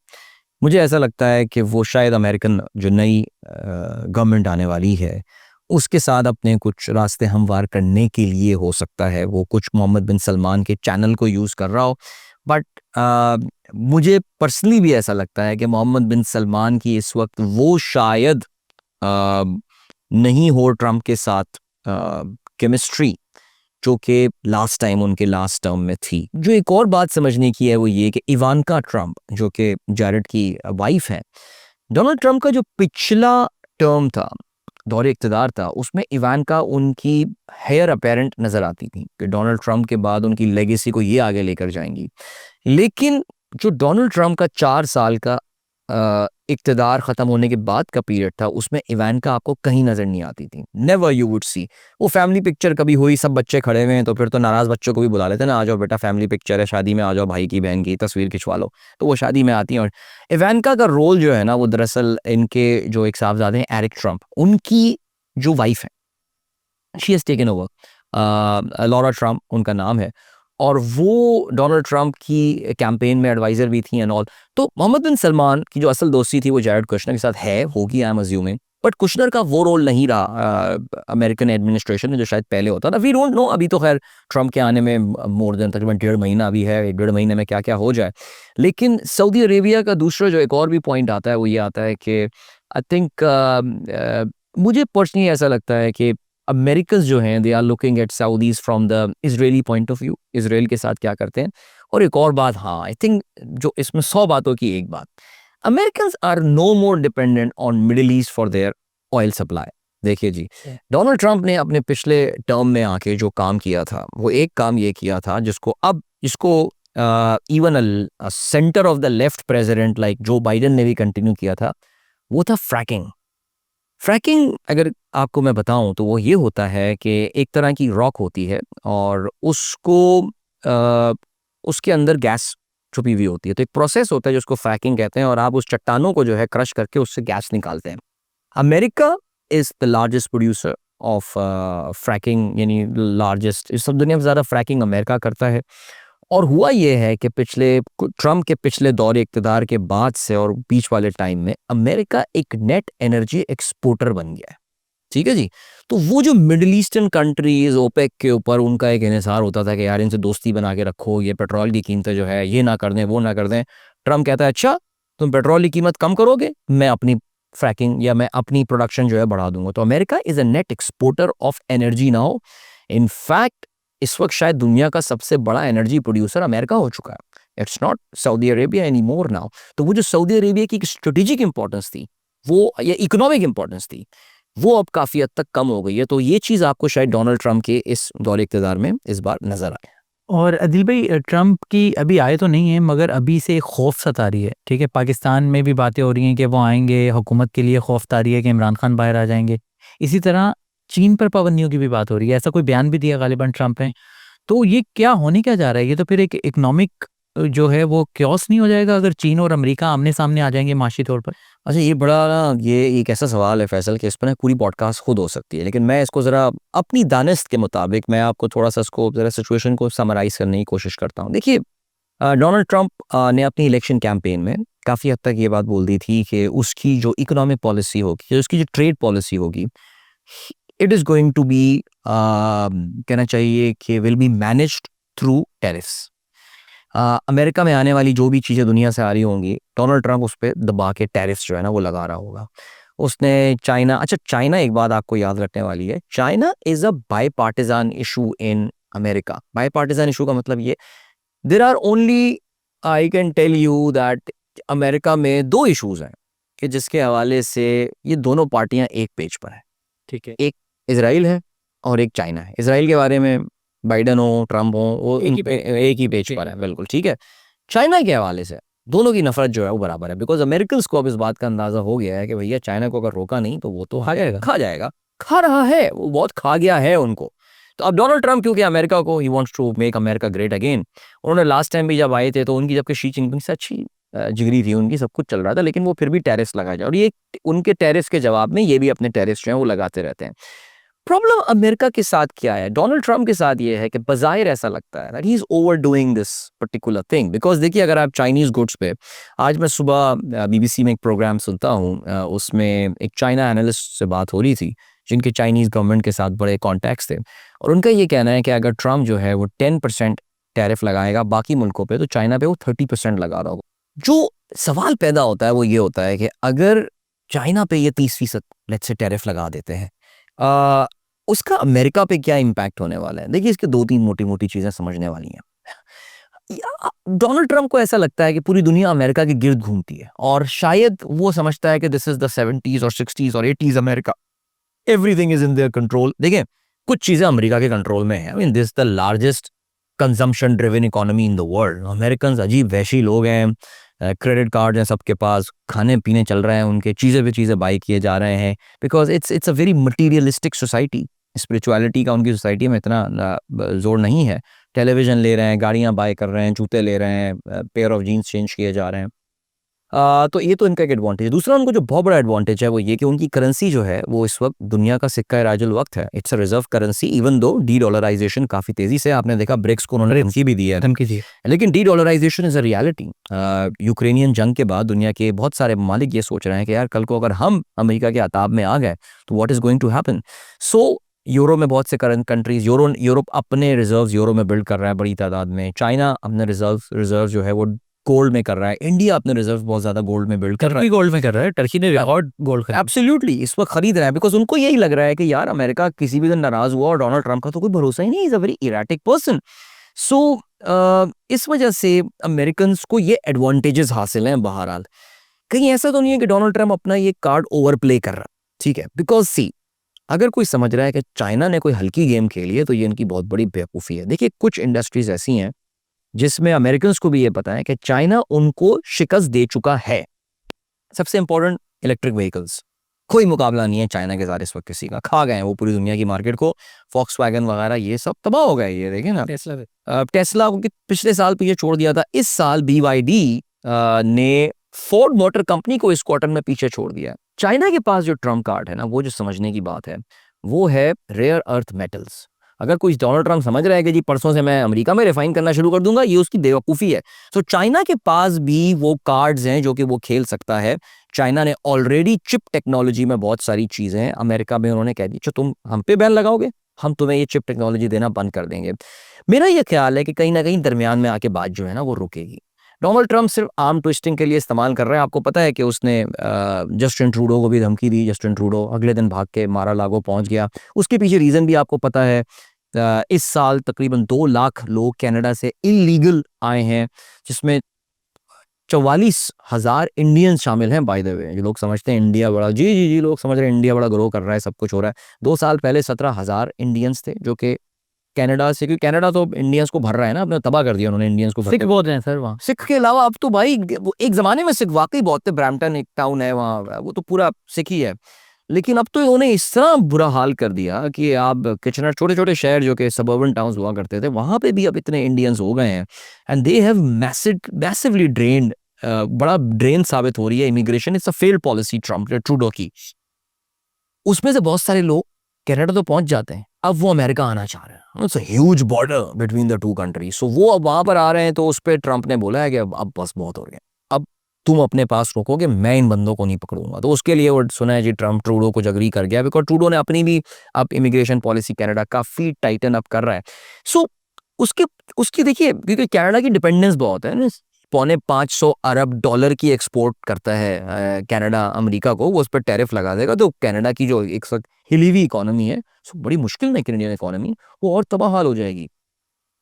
मुझे ऐसा लगता है कि वो शायद अमेरिकन जो नई गवर्नमेंट आने वाली है उसके साथ अपने कुछ रास्ते हमवार करने के लिए हो सकता है वो कुछ मोहम्मद बिन सलमान के चैनल को यूज़ कर रहा हो। बट मुझे पर्सनली भी ऐसा लगता है कि मोहम्मद बिन सलमान की इस वक्त वो शायद नहीं हो ट्रम्प के साथ केमिस्ट्री जो कि लास्ट टाइम उनके लास्ट टर्म में थी। जो एक और बात समझने की है वो ये कि इवानका ट्रम्प जो कि जैरेड की वाइफ है, डोनाल्ड ट्रम्प का जो पिछला टर्म था, दौरे इक़्तिदार था, उसमें इवानका उनकी हेयर अपेरेंट नज़र आती थी कि डोनाल्ड ट्रम्प के बाद उनकी लेगेसी को ये आगे लेकर जाएंगी। लेकिन जो डोनाल्ड ट्रम्प का 4 साल का इक़्तिदार ख़त्म होने के बाद का पीरियड था उसमें इवांका आपको कहीं नज़र नहीं आती थी, नेवर यू वुड सी। वो फैमिली पिक्चर कभी हुई, सब बच्चे खड़े हुए हैं तो फिर तो नाराज़ बच्चों को भी बुला लेते हैं ना, आ जाओ बेटा फैमिली पिक्चर है, शादी में आ जाओ, भाई की बहन की तस्वीर खिंचवा लो, तो वो शादी में आती हैं। और इवांका का रोल जो है ना वो दरअसल इनके जो एक साहबजादे हैं एरिक ट्रम्प, उनकी जो वाइफ है, she has taken over, Laura Trump उनका नाम है, और वो डोनाल्ड ट्रम्प की कैंपेन में एडवाइज़र भी थी एंड ऑल। तो मोहम्मद बिन सलमान की जो असल दोस्ती थी वो जैरेड कुशनर के साथ है, होगी, I am assuming, but Kushner का वो रोल नहीं रहा अमेरिकन एडमिनिस्ट्रेशन में जो शायद पहले होता था। वी डोंट नो, अभी तो खैर ट्रम्प के आने में मोर देन तकरीबन 1.5 महीना अभी है, 1.5 महीने में क्या क्या हो जाए। लेकिन सऊदी अरेबिया का दूसरा जो एक और भी पॉइंट आता है वो ये आता है कि आई थिंक मुझे पर्सनली ऐसा लगता है कि अमेरिकन्स जो हैं they are looking at Saudis from the Israeli point of view, Israel के साथ क्या करते हैं। और एक और बात, हाँ आई थिंक जो इसमें 100 बातों की एक बात, Americans are no more dependent on Middle East for their oil supply. देखिए जी, डोनाल्ड ट्रंप ने अपने पिछले टर्म में आके जो काम किया था वो एक काम ये किया था जिसको even centre of the left president like Joe Biden ने भी कंटिन्यू किया था, वो था फ्रैकिंग। फ्रैकिंग अगर आपको मैं बताऊं तो वो ये होता है कि एक तरह की रॉक होती है और उसके अंदर गैस छुपी हुई होती है, तो एक प्रोसेस होता है जिसको फ्रैकिंग कहते हैं, और आप उस चट्टानों को जो है क्रश करके उससे गैस निकालते हैं। America is the largest producer of fracking, यानी लार्जेस्ट, इस सब दुनिया में ज़्यादा फ्रैकिंग अमेरिका करता है। और हुआ ये है कि ट्रम्प के पिछले दौरे इक़्तिदार के बाद से और बीच वाले टाइम में अमेरिका एक नेट एनर्जी एक्सपोर्टर बन गया है। ठीक है जी, तो वो जो मिडिल ईस्टर्न कंट्रीज ओपेक के ऊपर उनका एक इन्हिसार होता था कि यार इनसे दोस्ती बना के रखो, ये पेट्रोल की कीमतें जो है ये ना कर दें वो ना कर दें। ट्रम्प कहता है अच्छा तुम पेट्रोल की कीमत कम करोगे, मैं अपनी फ्रैकिंग या मैं अपनी प्रोडक्शन जो है बढ़ा दूंगा। तो America is a net exporter of energy now. In fact इस वक्त शायद दुनिया का सबसे बड़ा एनर्जी प्रोड्यूसर अमेरिका हो चुका है। It's not Saudi Arabia any more now. तो वो जो सऊदी अरेबिया की स्ट्रेटेजिक इंपॉर्टेंस थी वो या इकोनॉमिक इंपॉर्टेंस थी वो अब काफ़ी हद तक कम हो गई है। तो ये चीज़ आपको शायद डोनाल्ड ट्रम्प के इस दौरे इक़्तिदार में इस बार नजर आए। और अदिल भाई, ट्रम्प की अभी आए तो नहीं है मगर अभी से एक खौफ सता रही है। ठीक है, पाकिस्तान में भी बातें हो रही हैं कि वो आएंगे, हुकूमत के लिए खौफ तारी है कि इमरान खान बाहर आ जाएंगे। इसी तरह चीन पर पाबंदियों की भी बात हो रही है, ऐसा कोई बयान भी दिया गालिबन ट्रम्प ने। तो ये क्या होने क्या जा रहा है? ये तो फिर एक इकोनॉमिक जो है वो क्योस नहीं हो जाएगा अगर चीन और अमेरिका आमने सामने आ जाएंगे माशी तौर पर? अच्छा, ये बड़ा ना ये एक ऐसा सवाल है फैसल कि इस पर ना पूरी पॉडकास्ट खुद हो सकती है, लेकिन मैं इसको ज़रा अपनी दानिस्त के मुताबिक मैं आपको थोड़ा सा इसको ज़रा सिचुएशन को समराइज़ करने की कोशिश करता हूँ। देखिए, डोनाल्ड ट्रंप ने अपनी इलेक्शन कैंपेन में काफ़ी हद तक ये बात बोल दी थी कि उसकी जो इकोनॉमिक पॉलिसी होगी, उसकी जो ट्रेड पॉलिसी होगी, it is going to be कहना चाहिए कि will be managed through tariffs. America में आने वाली जो भी चीज़ें दुनिया से आ रही होंगी, डोनाल्ड ट्रंप उस पर दबा के टैरिफ्स जो है ना वो लगा रहा होगा। उसने चाइना एक बात आपको याद रखने वाली है, China is a bipartisan issue in America. Bipartisan issue का मतलब ये, there are only, I can tell you that America में 2 इशूज़ हैं कि जिसके हवाले से ये दोनों पार्टियां एक पेज पर हैं। ठीक है, एक इजराइल है और एक चाइना है। इजराइल के बारे में बाइडन हो ट्रम्प हो वो एक ही एक ही पेज पर है, बिल्कुल ठीक है। चाइना के हवाले से दोनों की नफरत जो है वो बराबर है, बिकॉज अमेरिकन को अब इस बात का अंदाजा हो गया है कि भैया चाइना को अगर रोका नहीं तो वो तो खा जाएगा, खा रहा है, वो बहुत खा गया है उनको। तो अब डोनाल्ड ट्रम्प क्योंकि अमेरिका को he wants to make America great again, उन्होंने लास्ट टाइम भी जब आए थे तो उनकी जबकि शी जिनपिंग से अच्छी जिगरी थी उनकी, सब कुछ चल रहा था, लेकिन वो फिर भी टैरिफ्स लगाए जाए और ये उनके टैरिफ्स के जवाब में ये भी अपने टैरिफ्स जो हैं वो लगाते रहते हैं। प्रॉब्लम अमेरिका के साथ क्या है, डोनाल्ड ट्रम्प के साथ ये है कि बज़ाहिर ऐसा लगता है ही is overdoing this particular thing. Because देखिए, अगर आप चाइनीज़ गुड्स पे, आज मैं सुबह बीबीसी में एक प्रोग्राम सुनता हूँ, उसमें एक चाइना एनालिस्ट से बात हो रही थी जिनके चाइनीज़ गवर्नमेंट के साथ बड़े कॉन्टैक्ट्स थे, और उनका ये कहना है कि अगर ट्रम्प जो है वो 10% टैरिफ लगाएगा बाकी मुल्कों पे, तो चाइना पे वो 30% लगा रहा होगा। जो सवाल पैदा होता है वो ये होता है कि अगर चाइना पे ये 30% लेट्स से टैरिफ लगा देते हैं, उसका अमेरिका पे क्या इम्पैक्ट होने वाला है। देखिए, इसके 2-3 मोटी-मोटी चीज़ें समझने वाली हैं। डोनाल्ड ट्रम्प को ऐसा लगता है कि पूरी दुनिया अमेरिका के गिर्द घूमती है और शायद वो समझता है कि दिस इज द 70s और 60s और 80s America, everything is in their control. देखिए, कुछ चीज़ें अमेरिका के कंट्रोल में है। I mean this the largest consumption driven economy in the world. American अजीब वैशी लोग हैं, क्रेडिट कार्ड हैं सबके पास, खाने पीने चल रहे हैं उनके, चीज़ें पे चीज़ें बाई किए जा रहे हैं, because it's a very materialistic society. Spirituality का उनकी सोसाइटी में इतना जोर नहीं है। टेलीविज़न ले रहे हैं, गाड़ियाँ बाय कर रहे हैं, जूते ले रहे हैं, पेयर ऑफ जीन्स चेंज किए जा रहे हैं। तो ये तो इनका एक एडवांटेज है। दूसरा उनको जो बहुत बड़ा एडवांटेज है वो ये कि उनकी करेंसी जो है वो इस वक्त दुनिया का सिक्का राजुल वक्त है। It's a reserve currency, even though de dollarization काफ़ी तेज़ी से, आपने देखा ब्रिक्स को उन्होंने धमकी भी दी है, धमकी दी है। लेकिन de dollarization is a reality. Ukrainian जंग के बाद दुनिया के बहुत सारे ममालिक ये सोच रहे हैं कि यार कल को अगर हम अमेरिका के आताब में आ गए तो what is going to happen. So euro में बहुत से करंट कंट्रीज, यूरोप अपने रिजर्व्स यूरो में बिल्ड कर रहा है बड़ी तादाद में, चाइना अपने रिजर्व जो है वो गोल्ड में कर रहा है, इंडिया अपने रिजर्व बहुत ज्यादा गोल्ड में बिल्ड कर रहा है। टर्की गोल्ड में कर रहा है, टर्की ने रिकॉर्ड गोल्ड खरीदा। एब्सोल्युटली इस वक्त खरीद रहा है, बिकॉज उनको यही लग रहा है कि यार अमेरिका किसी भी दिन नाराज हुआ और डोनाल्ड ट्रंप का तो कोई भरोसा ही नहीं, is a very erratic person. So इस वजह से अमेरिकन को ये एडवांटेजेस हासिल हैं। बहरहाल कहीं ऐसा तो नहीं है कि डोनाल्ड ट्रंप अपना ये कार्ड ओवर प्ले कर रहा, ठीक है, बिकॉज सी अगर कोई समझ रहा है कि चाइना ने कोई हल्की गेम खेली है तो ये इनकी बहुत बड़ी बेवकूफ़ी है। देखिए कुछ इंडस्ट्रीज ऐसी हैं जिसमें अमेरिकन को भी ये पता है कि चाइना उनको शिकस्त दे चुका है। सबसे इंपॉर्टेंट इलेक्ट्रिक व्हीकल्स, कोई मुकाबला नहीं है चाइना के साथ इस वक्त किसी का, खा गए हैं वो पूरी दुनिया की मार्केट को। फॉक्सवैगन वगैरह ये सब तबाह हो गए, ये देखें ना, टेस्ला को पिछले साल पीछे छोड़ दिया था, इस साल BYD ने फोर्ड मोटर कंपनी को इस क्वार्टर में पीछे छोड़ दिया है। चाइना के पास जो ट्रम्प कार्ड है ना, वो जो समझने की बात है वो है रेयर अर्थ मेटल्स। अगर कोई डोनाल्ड ट्रंप समझ रहा है कि जी परसों से मैं अमेरिका में रिफाइन करना शुरू कर दूंगा, ये उसकी बेवकूफ़ी है। तो चाइना के पास भी वो कार्ड्स हैं जो कि वो खेल सकता है। चाइना ने ऑलरेडी चिप टेक्नोलॉजी में बहुत सारी चीज़ें हैं, अमेरिका में उन्होंने कह दी जो तुम हम पे बैन लगाओगे हम तुम्हें ये चिप टेक्नोलॉजी देना बंद कर देंगे। मेरा ये ख्याल है कि कहीं ना कहीं दरमियान में आके बात जो है ना वो रुकेगी। डोनाल्ड ट्रंप सिर्फ आर्म ट्विस्टिंग के लिए इस्तेमाल कर रहा है। आपको पता है कि उसने जस्टिन ट्रूडो को भी धमकी दी, जस्टिन ट्रूडो अगले दिन भाग के मारा लागो पहुंच गया। उसके पीछे रीज़न भी आपको पता है। इस साल तकरीबन 2 लाख लोग कनाडा से इलीगल आए हैं, जिसमें 44,000 इंडियंस शामिल हैं। बाय द वे जो लोग समझते हैं इंडिया बड़ा, जी जी जी लोग समझ रहे हैं इंडिया बड़ा ग्रो कर रहा है, सब कुछ हो रहा है। 2 साल पहले 17,000 इंडियंस थे जो कि कनाडा से, क्योंकि कनाडा तो इंडियंस को भर रहा है ना, अपने तबाह कर दिया उन्होंने इंडियंस को। सिख बहुत हैं सर वहाँ। सिख के अलावा अब तो भाई एक ज़माने में सिख वाकई बहुत थे। ब्रैम्पटन एक टाउन है वहाँ, वो तो पूरा सिख ही है। लेकिन अब तो इन्होंने इस तरह बुरा हाल कर दिया कि आप किचनर, छोटे छोटे शहर जो कि सबर्बन टाउन्स हुआ करते थे, वहाँ पे भी अब इतने इंडियंस हो गए हैं। And they have massively drained, बड़ा ड्रेन साबित हो रही है immigration. It's a failed policy Trudeau की। उसमें से बहुत सारे लोग कनाडा तो पहुंच जाते हैं, अब वो अमेरिका आना चाह रहे हैं। It's a huge border between the two countries. So वो अब वहां पर आ रहे हैं, तो उस पर ट्रंप ने बोला है कि अब बस बहुत हो गया, अब तुम अपने पास रोकोगे, मैं इन बंदों को नहीं पकड़ूंगा। तो उसके लिए वो सुना है जी ट्रंप ट्रूडो को अग्री कर गया, बिकॉज ट्रूडो ने अपनी भी अब इमिग्रेशन पॉलिसी कनाडा काफी टाइटन अप कर रहा है। सो उसकी देखिए, क्योंकि कनाडा की डिपेंडेंस बहुत है ना, 450 अरब डॉलर की एक्सपोर्ट करता है कनाडा अमेरिका को, वो उस पर टैरिफ लगा देगा तो कनाडा की जो एक हिली हुई इकोनॉमी है, सो बड़ी मुश्किल में कैनेडियन इकोनॉमी वो और तबाह हाल हो जाएगी।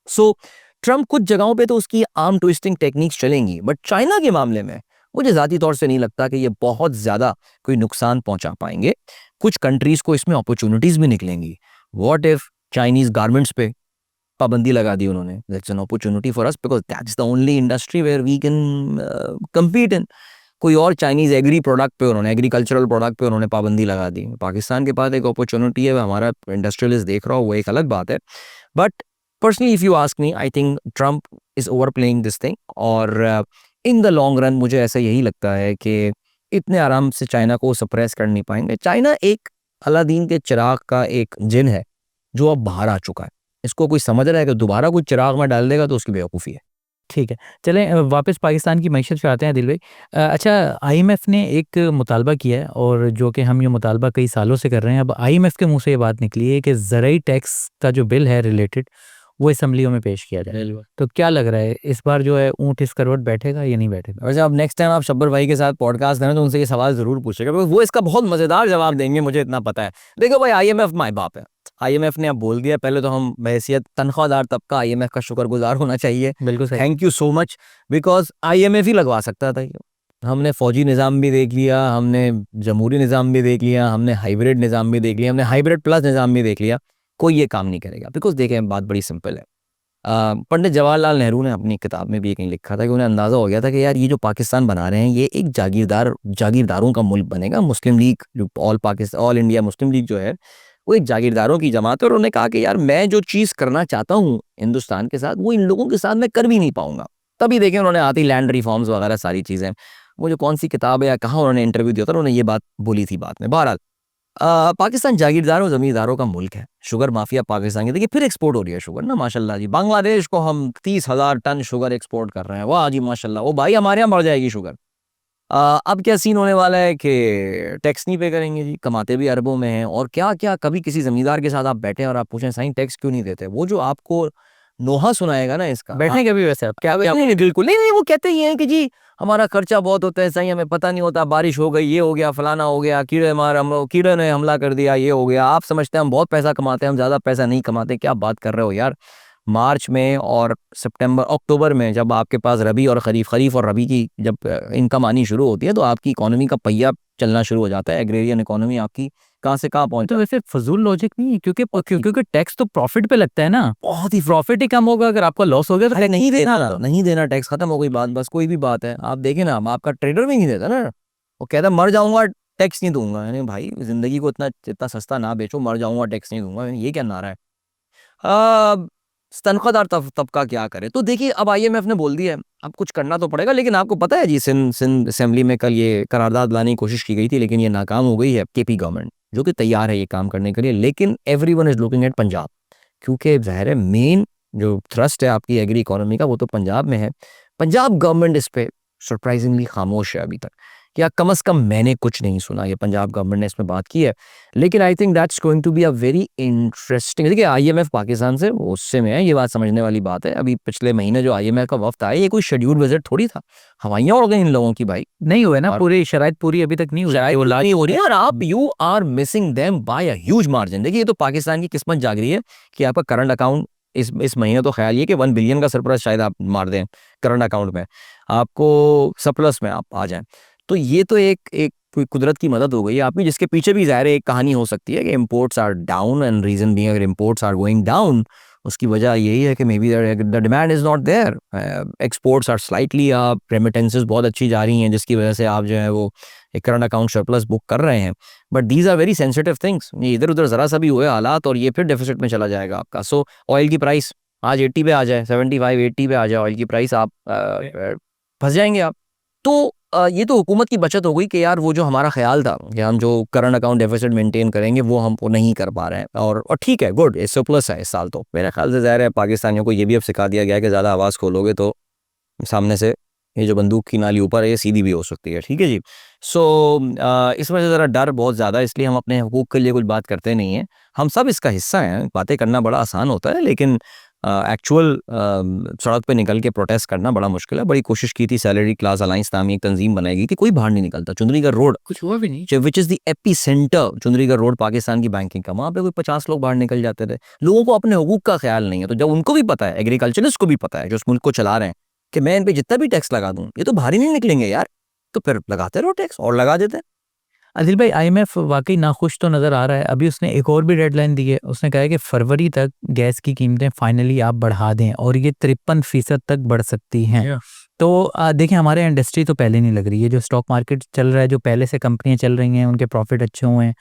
सो ट्रंप कुछ जगहों पे तो उसकी आर्म ट्विस्टिंग टेक्निक्स चलेंगी, बट चाइना के मामले में मुझे ज़ाती तौर से नहीं लगता कि ये बहुत ज़्यादा कोई नुकसान पहुंचा पाएंगे। कुछ कंट्रीज को इसमें अपॉर्चुनिटीज़ भी निकलेंगी। व्हाट इफ चाइनीज़ गारमेंट्स पे पाबंदी लगा दी उन्होंने, that's an opportunity for us because that's the only industry where we can compete in. कोई और चाइनीज़ एग्री प्रोडक्ट पे उन्होंने, एग्रीकल्चरल प्रोडक्ट पे उन्होंने पाबंदी लगा दी। पाकिस्तान के पास एक अपॉर्चुनिटी है, हमारा इंडस्ट्रियलिस्ट देख रहा हो, वो एक अलग बात है। But personally if you ask me, I think Trump is over playing this thing, और इन द लॉन्ग रन मुझे ऐसा यही लगता है कि इतने आराम से चाइना को सप्रेस कर नहीं पाएंगे। चाइना एक अलादीन के चिराग का एक जिन है जो अब बाहर आ चुका है। इसको कोई समझ रहा है कि दोबारा कोई चिराग में डाल देगा तो उसकी बेवकूफ़ी है। ठीक है, चलें वापस पाकिस्तान की मईशत पे आते हैं दिल भाई। अच्छा, आईएमएफ ने एक मुतालबा किया है, और जो कि हम ये मुतालबा कई सालों से कर रहे हैं। अब आईएमएफ के मुंह से ये बात निकली है कि ज़राई टैक्स का जो बिल है रिलेटेड, वो असम्बलियों में पेश किया जाए। तो क्या लग रहा है इस बार जो है ऊँट इस करवट बैठेगा या नहीं बैठेगा? वैसे अब नेक्स्ट टाइम आप शब्बर भाई के साथ पॉडकास्ट करें तो उनसे ये सवाल ज़रूर पूछेगा, बिकॉज वो इसका बहुत मज़ेदार जवाब देंगे, मुझे इतना पता है। देखो भाई, आईएमएफ माई बाप है। आईएमएफ ने अब बोल दिया, पहले तो हम बहैसियत तनख्वाहदार तबका आईएमएफ का शुक्रगुजार होना चाहिए। बिल्कुल सही। Thank you so much, because IMF ही लगवा सकता था ये। हमने फौजी निज़ाम भी देख लिया, हमने जमहूरी निज़ाम भी देख लिया, हमने हाइब्रिड निज़ाम भी देख लिया, हमने हाइब्रिड प्लस निज़ाम भी देख लिया, कोई ये काम नहीं करेगा। बिकॉज देखें, बात बड़ी सिंपल है। पंडित जवाहरलाल नेहरू ने अपनी किताब में भी कहीं लिखा था कि उन्हें अंदाज़ा हो गया था कि यार ये जो पाकिस्तान बना रहे हैं ये एक जागीरदारों का मुल्क बनेगा। मुस्लिम लीग जो ऑल इंडिया मुस्लिम लीग जो है वो एक जागीरदारों की जमात है, और उन्होंने कहा कि यार मैं जो चीज़ करना चाहता हूँ हिंदुस्तान के साथ वो इन लोगों के साथ मैं कर भी नहीं पाऊंगा। तभी देखें उन्होंने आती लैंड रिफॉर्म्स वगैरह सारी चीज़ें, वो जो कौन सी किताब है या कहाँ उन्होंने इंटरव्यू दिया था उन्होंने ये बात बोली थी बाद में। बहरहाल पाकिस्तान जागीरदारों जमींदारों का मुल्क है। शुगर माफिया पाकिस्तान की देखिए फिर एक्सपोर्ट हो रही है शुगर ना, माशाल्लाह जी। बांग्लादेश को हम 30,000 टन शुगर एक्सपोर्ट कर रहे हैं, वाह जी माशाल्लाह। वो भाई हमारे यहाँ मर जाएगी शुगर। अब क्या सीन होने वाला है कि टैक्स नहीं पे करेंगे जी, कमाते भी अरबों में हैं। और क्या क्या कभी किसी जमींदार के साथ आप बैठे और आप पूछें साईं टैक्स क्यों नहीं देते, वो जो आपको नोहा सुनाएगा ना इसका, बैठने के भी वैसे आप क्या नहीं बिल्कुल नहीं, वो कहते ही हैं कि जी हमारा खर्चा बहुत होता है साईं, हमें पता नहीं होता, बारिश हो गई, ये हो गया, फलाना हो गया, कीड़े ने हमला कर दिया, ये हो गया। आप समझते हैं हम बहुत पैसा कमाते हैं, हम ज़्यादा पैसा नहीं कमाते। क्या बात कर रहे हो यार। मार्च में और अक्टूबर में जब आपके पास रबी और खरीफ और रबी की जब इनकम आनी शुरू होती है तो आपकी इकोनॉमी का पहिया चलना शुरू हो जाता है। एग्रेरियन इकोनॉमी आपकी कहाँ से कहाँ पहुंच। तो वैसे फजूल लॉजिक नहीं है, क्योंकि टैक्स तो प्रॉफिट पे लगता है ना। बहुत ही प्रॉफिट ही कम होगा, अगर आपका लॉस हो गया तो अरे नहीं देना ना, नहीं देना टैक्स, खत्म हो गई बात। बस कोई भी बात है आप देखें ना, आपका ट्रेडर भी नहीं देता ना, वो कहता मर जाऊंगा टैक्स नहीं दूंगा। यानी भाई जिंदगी को इतना इतना सस्ता ना बेचो, मर जाऊंगा टैक्स नहीं दूंगा, ये क्या नारा है। तनख्वाहदार तबका क्या करे। तो देखिए अब आईएमएफ ने बोल दिया है, अब कुछ करना तो पड़ेगा। लेकिन आपको पता है जी सिंध असेंबली में कल ये करारदाद लाने की कोशिश की गई थी, लेकिन ये नाकाम हो गई है। केपी गवर्नमेंट जो कि तैयार है ये काम करने के लिए, लेकिन everyone is looking at Punjab, क्योंकि ज़ाहिर है मेन जो थ्रस्ट है आपकी एग्री इकोनॉमी का वो तो पंजाब में है। पंजाब गवर्नमेंट इस पे सरप्राइजिंगली खामोश है अभी तक, या कम से कम मैंने कुछ नहीं सुना ये पंजाब गवर्नमेंट ने इसमें बात की है। लेकिन I think that's going to be a very interesting. देखिए आईएमएफ पाकिस्तान से उससे में है, ये बात समझने वाली बात है। अभी पिछले महीने जो आईएमएफ का वफ्द आया ये कोई शेड्यूल विजिट थोड़ी था, हवाइयाँ उड़ गई इन लोगों की भाई। नहीं हुए ना, और पूरी शराइत पूरी अभी तक नहीं हुई। शायद वो नहीं हो रही है, और आप you are missing them by a huge margin. देखिए ये तो पाकिस्तान की किस्मत जाग रही है कि आपका करंट अकाउंट इस महीने तो ख्याल ये कि 1 बिलियन का सरप्लस शायद आप मार दें करंट अकाउंट में, आपको सरप्लस में आप आ जाएं। तो ये तो एक एक कोई कुदरत की मदद हो गई है आपकी, जिसके पीछे भी ज़ाहिर एक कहानी हो सकती है कि imports are down, and reason being अगर इम्पोर्ट्स आर गोइंग डाउन उसकी वजह यही है कि maybe the demand is not there, exports are slightly up, remittances बहुत अच्छी जा रही हैं जिसकी वजह से आप जो है वो एक करंट अकाउंट सरप्लस बुक कर रहे हैं। But these are very sensitive things, ये इधर उधर ज़रा सा भी हुए हालात और ये फिर डेफिसिट में चला जाएगा आपका। सो ऑयल की प्राइस आज 80 पे आ जाए, 75 80 पे आ जाए ऑयल की प्राइस, आप फंस जाएंगे आप। तो ये तो हुकूमत की बचत हो गई कि यार वो जो हमारा ख्याल था कि हम जो करंट अकाउंट डेफिसिट मेंटेन करेंगे वो हम वो नहीं कर पा रहे हैं। और ठीक है, गुड, ये सरप्लस है इस साल। तो मेरे ख्याल से ज़ाहिर है पाकिस्तानियों को ये भी अब सिखा दिया गया है कि ज़्यादा आवाज़ खोलोगे तो सामने से ये जो बंदूक की नाली ऊपर है ये सीधी भी हो सकती है। ठीक है जी। सो इस वजह से ज़रा डर बहुत ज़्यादा है, इसलिए हम अपने हुकूक के लिए कुछ बात करते नहीं हैं। हम सब इसका हिस्सा हैं, बातें करना बड़ा आसान होता है लेकिन एक्चुअल सड़क पे निकल के प्रोटेस्ट करना बड़ा मुश्किल है। बड़ी कोशिश की थी, सैलरी क्लास अलायंस नामी एक तंजीम बनाई गई थी, कोई बाहर नहीं निकलता। चुंदरीगढ़ रोड कुछ हुआ भी नहीं। Which is the AP centre, Chundrigarh road Pakistan की बैंकिंग का, वहाँ पे कोई 50 लोग बाहर निकल जाते थे। लोगों को अपने हुकूक का ख्याल नहीं है। तो जब उनको भी पता है, एग्रीकल्चरिस्ट को भी पता है जो इस मुल्क को चला रहे हैं, कि मैं इन पे जितना भी टैक्स लगा दूं ये तो बाहर ही नहीं निकलेंगे यार, तो फिर लगाते रहो टैक्स और लगा देते हैं। आदिल भाई, आईएमएफ वाकई नाखुश तो नज़र आ रहा है। अभी उसने एक और भी डेडलाइन दी है, उसने कहा है कि फरवरी तक गैस की कीमतें फाइनली आप बढ़ा दें और ये 53% तक बढ़ सकती हैं। तो देखिए हमारे इंडस्ट्री तो पहले नहीं लग रही है, जो स्टॉक मार्केट चल रहा है, जो पहले से कंपनियां चल रही हैं उनके प्रॉफिट अच्छे हुए हैं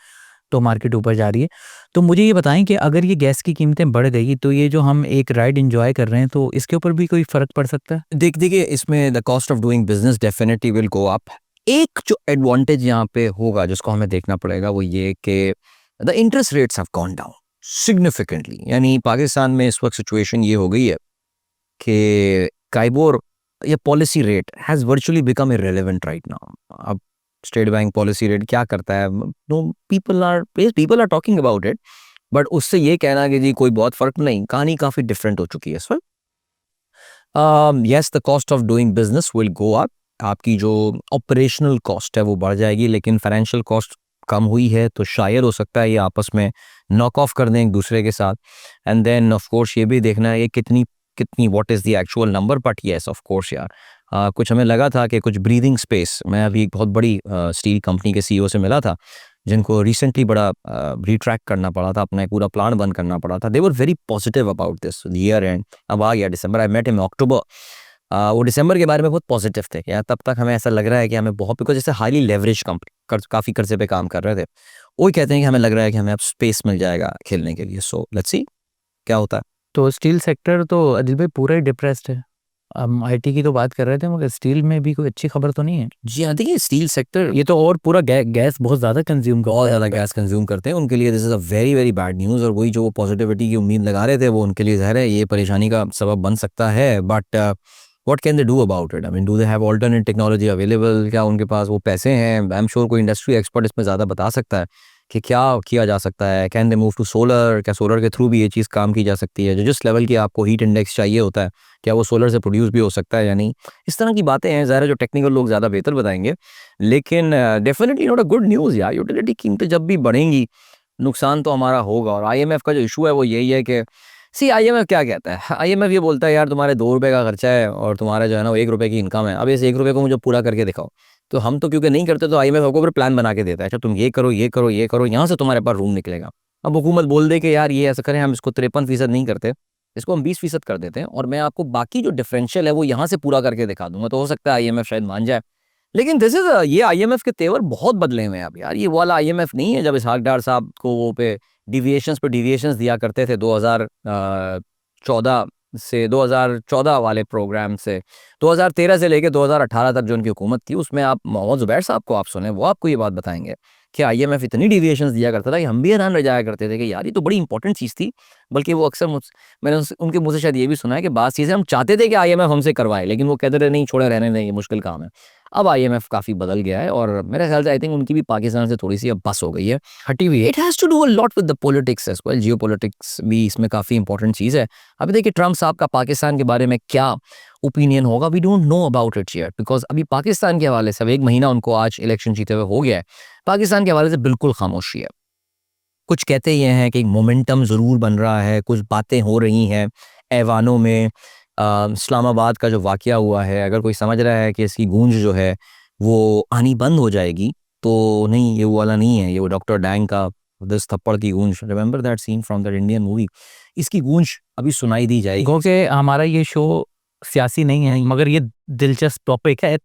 तो मार्केट ऊपर जा रही है। तो मुझे ये बताएं कि अगर ये गैस की कीमतें बढ़ गई तो ये जो हम एक राइड एंजॉय कर रहे हैं तो इसके ऊपर भी कोई फ़र्क पड़ सकता है? देखिए इसमें the cost of doing business definitely will go up. एक जो एडवांटेज यहाँ पे होगा जिसको हमें देखना पड़ेगा वो ये कि the interest rates have gone down significantly. यानी पाकिस्तान में इस वक्त सिचुएशन ये हो गई है कि काइबोर या policy rate has virtually become irrelevant right now. अब स्टेट बैंक पॉलिसी रेट क्या करता है, no people are talking about it, but उससे ये कहना कि जी कोई बहुत फ़र्क नहीं, कहानी काफ़ी डिफरेंट हो चुकी है इस वक्त। Yes the cost of doing business will go up, आपकी जो ऑपरेशनल कॉस्ट है वो बढ़ जाएगी, लेकिन फाइनेंशियल कॉस्ट कम हुई है तो शायद हो सकता है ये आपस में नॉक ऑफ कर दें एक दूसरे के साथ। एंड देन ऑफ कोर्स ये भी देखना है ये कितनी what is the actual number, but yes of course यार कुछ हमें लगा था कि कुछ ब्रीदिंग स्पेस, मैं अभी एक बहुत बड़ी स्टील कंपनी के सीईओ से मिला था जिनको रिसेंटली बड़ा रिट्रैक्ट करना पड़ा था, अपना एक पूरा प्लान बंद करना पड़ा था, they were very positive about this year end. अब आ गया दिसंबर, आई मेट इन अक्टूबर, वो दिसंबर के बारे में बहुत पॉजिटिव थे यार। तब तक हमें ऐसा लग रहा है कि हमें बहुत, बिकॉज जैसे हाईली लेवरेज कंपनी, काफ़ी कर्जे पे काम कर रहे थे, वही कहते हैं कि हमें लग रहा है कि हमें अब स्पेस मिल जाएगा खेलने के लिए। सो लेट्स सी क्या होता है। तो स्टील सेक्टर तो अदिल भाई पूरा ही डिप्रेस्ड है। हम आईटी की तो बात कर रहे थे, मगर स्टील में भी कोई अच्छी खबर तो नहीं है। जी हाँ, देखिए स्टील सेक्टर ये तो और पूरा गैस बहुत ज़्यादा कंज्यूम कर बहुत ज़्यादा गैस कंज्यूम करते हैं, उनके लिए this is a very very bad news. और वही जो वो पॉजिटिविटी की उम्मीद लगा रहे थे, वो उनके लिए ज़ाहिर है ये परेशानी का सबब बन सकता है। But what can they do about it? I mean, do they have alternate technology available? क्या उनके पास वो पैसे हैं? आई एम श्योर कोई इंडस्ट्री एक्सपर्ट इसमें ज़्यादा बता सकता है कि क्या किया जा सकता है। Can they move to solar? क्या सोलर के थ्रू भी ये चीज़ काम की जा सकती है? जो जिस लेवल की आपको हीट इंडेक्स चाहिए होता है, क्या वो सोलर से प्रोड्यूस भी हो सकता है या नहीं? इस तरह की बातें हैं, ज़ाहिर है जो टेक्निकल लोग ज़्यादा बेहतर बताएंगे। लेकिन definitely not a good news यार। यूटिलिटी कीमतें जब भी बढ़ेंगी, नुकसान तो हमारा होगा। और आईएमएफ का जो इशू है वो यही है कि आईएमएफ क्या कहता है? आईएमएफ ये बोलता है यार तुम्हारे 2 रुपए का खर्चा है और तुम्हारा जो है ना वो 1 रुपए की इनकम है, अब इस 1 रुपए को मुझे पूरा करके दिखाओ। तो हम तो क्योंकि नहीं करते, तो आईएमएफ आपको फिर प्लान बना के देता है, अच्छा तुम ये करो, ये करो, ये करो, यहाँ से तुम्हारे पास रूम निकलेगा। अब हुकूमत बोल दे कि यार ये ऐसा करें, हम इसको 53% नहीं करते, इसको हम 20% कर देते हैं, और मैं आपको बाकी जो डिफरेंशियल है वो यहाँ से पूरा करके दिखा दूंगा, तो हो सकता है आईएमएफ शायद मान जाए। लेकिन दिस इज ये आईएमएफ के तेवर बहुत बदले हुए हैं अब यार। ये वाला आईएमएफ नहीं है जब इसहाक डार साहब को वो पे डिविएशंस दिया करते थे 2014 से, 2014 वाले प्रोग्राम से 2013 से लेके 2018 तक जो उनकी हुकूमत थी, उसमें आप मोहम्मद जुबैर साहब को आप सुने, वो आपको ये बात बताएंगे कि आईएमएफ इतनी डिविएशंस दिया करता था कि हम भी हैरान रह जाया करते थे कि यार ये तो बड़ी इंपॉर्टेंट चीज़ थी। बल्कि वो अक्सर मैंने उनके मुँह से शायद ये भी सुना है कि बात चीज़ें हम चाहते थे कि आईएमएफ हमसे करवाए, लेकिन वो कहते थे नहीं छोड़े रहने दें, ये मुश्किल काम है। अब आईएमएफ काफ़ी बदल गया है, और मेरे ख्याल से आई थिंक उनकी भी पाकिस्तान से थोड़ी सी अब बस हो गई है, हटी हुई है। It has to do a lot with the politics as well, geopolitics भी इसमें काफ़ी इंपॉर्टेंट चीज़ है। अभी देखिए ट्रम्प साहब का पाकिस्तान के बारे में क्या ओपिनियन होगा, we don't know about it yet, because अभी पाकिस्तान के हवाले से अब 1 महीना उनको आज इलेक्शन जीते हुए हो गया है, पाकिस्तान के हवाले से बिल्कुल खामोशी है। कुछ कहते ये हैं कि मोमेंटम ज़रूर बन रहा है, कुछ बातें हो रही हैं ऐवानों में। इस्लामाबाद का जो वाक़या हुआ है, अगर कोई समझ रहा है कि इसकी गूंज जो है वो आनी बंद हो जाएगी, तो नहीं, ये वो वाला नहीं है। ये वो डॉक्टर डैंग का 10 थप्पड़ की गूंज, remember that scene from that Indian movie, इसकी गूंज अभी सुनाई दी जाएगी। क्योंकि हमारा ये शो सियासी नहीं है, मगर ये दिलचस्प टॉपिक है,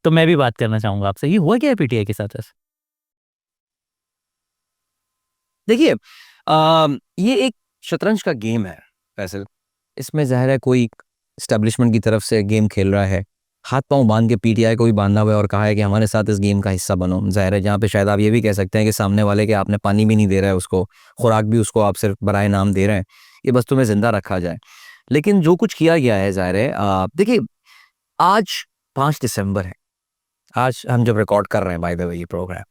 तो मैं भी बात करना चाहूँगा आपसे। ये हुआ क्या है पीटीआई के साथ ऐसा? देखिए ये एक शतरंज का गेम है फैसल। इसमें ज़ाहिर है कोई एस्टेब्लिशमेंट की तरफ से गेम खेल रहा है, हाथ पांव बांध के पीटीआई को भी बांधा हुआ है और कहा है कि हमारे साथ इस गेम का हिस्सा बनो। ज़ाहिर है जहाँ पे शायद आप ये भी कह सकते हैं कि सामने वाले के आपने पानी भी नहीं दे रहा है, उसको खुराक भी उसको आप सिर्फ बराए नाम दे रहे हैं, ये बस तुम्हें ज़िंदा रखा जाए। लेकिन जो कुछ किया गया है, ज़ाहिर है देखिए आज 5 दिसंबर है, आज हम जब रिकॉर्ड कर रहे हैं बाय द वे ये प्रोग्राम,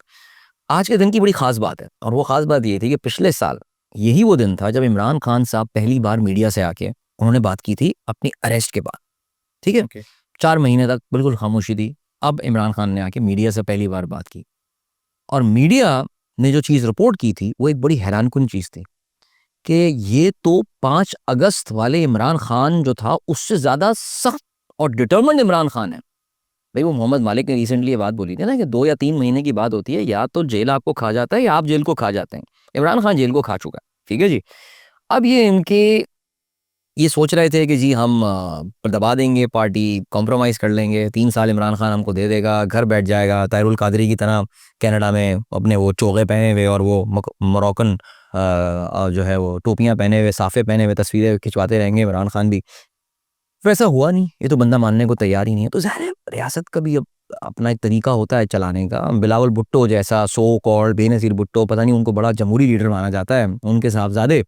आज के दिन की बड़ी ख़ास बात है। और वो ख़ास बात ये थी कि पिछले साल यही वो दिन था जब इमरान खान साहब पहली बार मीडिया से आके उन्होंने बात की थी अपनी अरेस्ट के बाद। ठीक है, 4 महीने तक बिल्कुल खामोशी थी। अब इमरान खान ने आके मीडिया से पहली बार बात की, और मीडिया ने जो चीज़ रिपोर्ट की थी वो एक बड़ी हैरानकुन चीज़ थी कि ये तो 5 अगस्त वाले इमरान खान जो था उससे ज़्यादा सख्त और डिटर्मिन्ड इमरान खान है। भाई वो मोहम्मद मालिक ने रिसेंटली ये बात बोली थी ना कि 2 या 3 महीने की बात होती है, या तो जेल आपको खा जाता है या आप जेल को खा जाते हैं। इमरान खान जेल को खा चुका है, ठीक है जी। अब ये इनके ये सोच रहे थे कि जी हम दबा देंगे, पार्टी कॉम्प्रोमाइज़ कर लेंगे, 3 साल इमरान खान हमको दे देगा, घर बैठ जाएगा ताहिरुल कादरी की तरह कनाडा में अपने वो चोगे पहने हुए और वो मोरक्कन जो है वो टोपियाँ पहने हुए, साफ़े पहने हुए तस्वीरें खिंचवाते रहेंगे इमरान खान भी। वैसा हुआ नहीं, ये तो बंदा मानने को तैयार ही नहीं है। तो ज़ाहिर है रियासत का भी अब अपना एक तरीका होता है चलाने का। बिलावल भुट्टो जैसा सो कॉल्ड बेनज़ीर भुट्टो, पता नहीं उनको बड़ा जमहूरी लीडर माना जाता है, उनके साहबजादे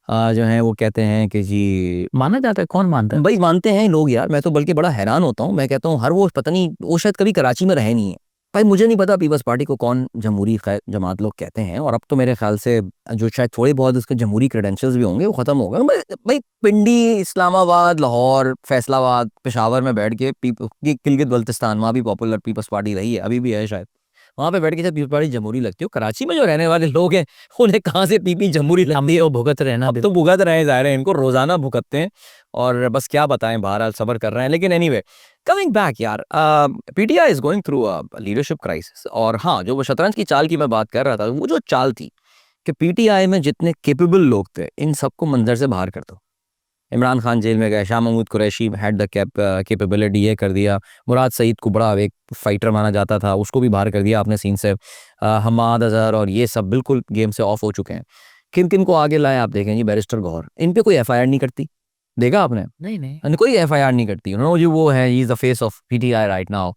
जो हैं वो कहते हैं कि जी माना जाता है, कौन मानता है? भाई मानते हैं लोग यार। मैं तो बल्कि बड़ा हैरान होता हूँ, मैं कहता हूँ हर वो पता नहीं, वो शायद कभी कराची में रहे नहीं है। भाई मुझे नहीं पता पीपल्स पार्टी को कौन जमहूरी जमात लोग कहते हैं, और अब तो मेरे ख्याल से जो शायद थोड़े बहुत उसके जमहूरी क्रेडेंशियल्स भी होंगे वो ख़त्म हो गए। भाई पिंडी, इस्लामाबाद, लाहौर, फैसलाबाद, पेशावर में बैठ के गिलगित बल्तिस्तान, वहाँ भी पॉपुलर पीपल्स पार्टी रही है, अभी भी है शायद, वहाँ पे बैठ के जब पीपल्स पार्टी जमहूरी लगती है। कराची में जो रहने वाले लोग हैं उन्हें कहाँ से पीपी जमहूरी लगती है? वो भुगत रहे ना। अब तो भुगत रहे हैं, ज़ाहिर है इनको रोज़ाना भुगतते हैं, और बस क्या बताएं, बहरहाल सब्र कर रहे हैं। लेकिन एनीवे कमिंग बैक यार, PTI is going through a leadership crisis. और हाँ, जो वो शतरंज की चाल की मैं बात कर रहा था, वो जो चाल थी कि पीटीआई में जितने केपेबल लोग थे, इन सबको मंजर से बाहर कर दो। इमरान खान जेल में गए, Shah Mahmood Qureshi had the capability, ये कर दिया। मुराद सईद को बड़ा एक फाइटर माना जाता था, उसको भी बाहर कर दिया आपने सीन से। हमाद अजहर और ये सब बिल्कुल गेम से ऑफ हो चुके हैं। किन किन को आगे लाए आप देखें जी, बैरिस्टर गौहर, इन पे कोई एफआईआर नहीं करती, देखा आपने? नहीं कोई एफआईआर नहीं करती। जी वो है, he is the face of PTI right now.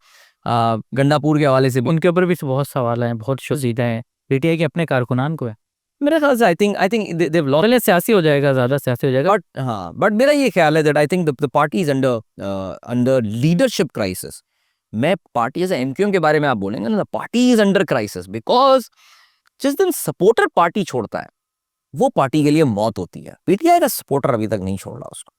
Gandapur के हवाले से उनके ऊपर भी बहुत सवाल हैं, बहुत शुजीदा हैं। पीटीआई के अपने कारकुनान को है। मेरे ख्याल से आई थिंक देव लॉस्ट। पहले सियासी हो जाएगा, ज़्यादा सियासी हो जाएगा। बट हाँ, बट मेरा ये ख्याल है that I think the party is under leadership crisis. मैं पार्टी जैसे एमक्यूएम के बारे में आप बोलेंगे ना, party is under crisis because जिस दिन सपोर्टर पार्टी छोड़ता है, वो पार्टी के लिए मौत होती है। पीटीआई का सपोर्टर अभी तक नहीं छोड़ रहा उसको।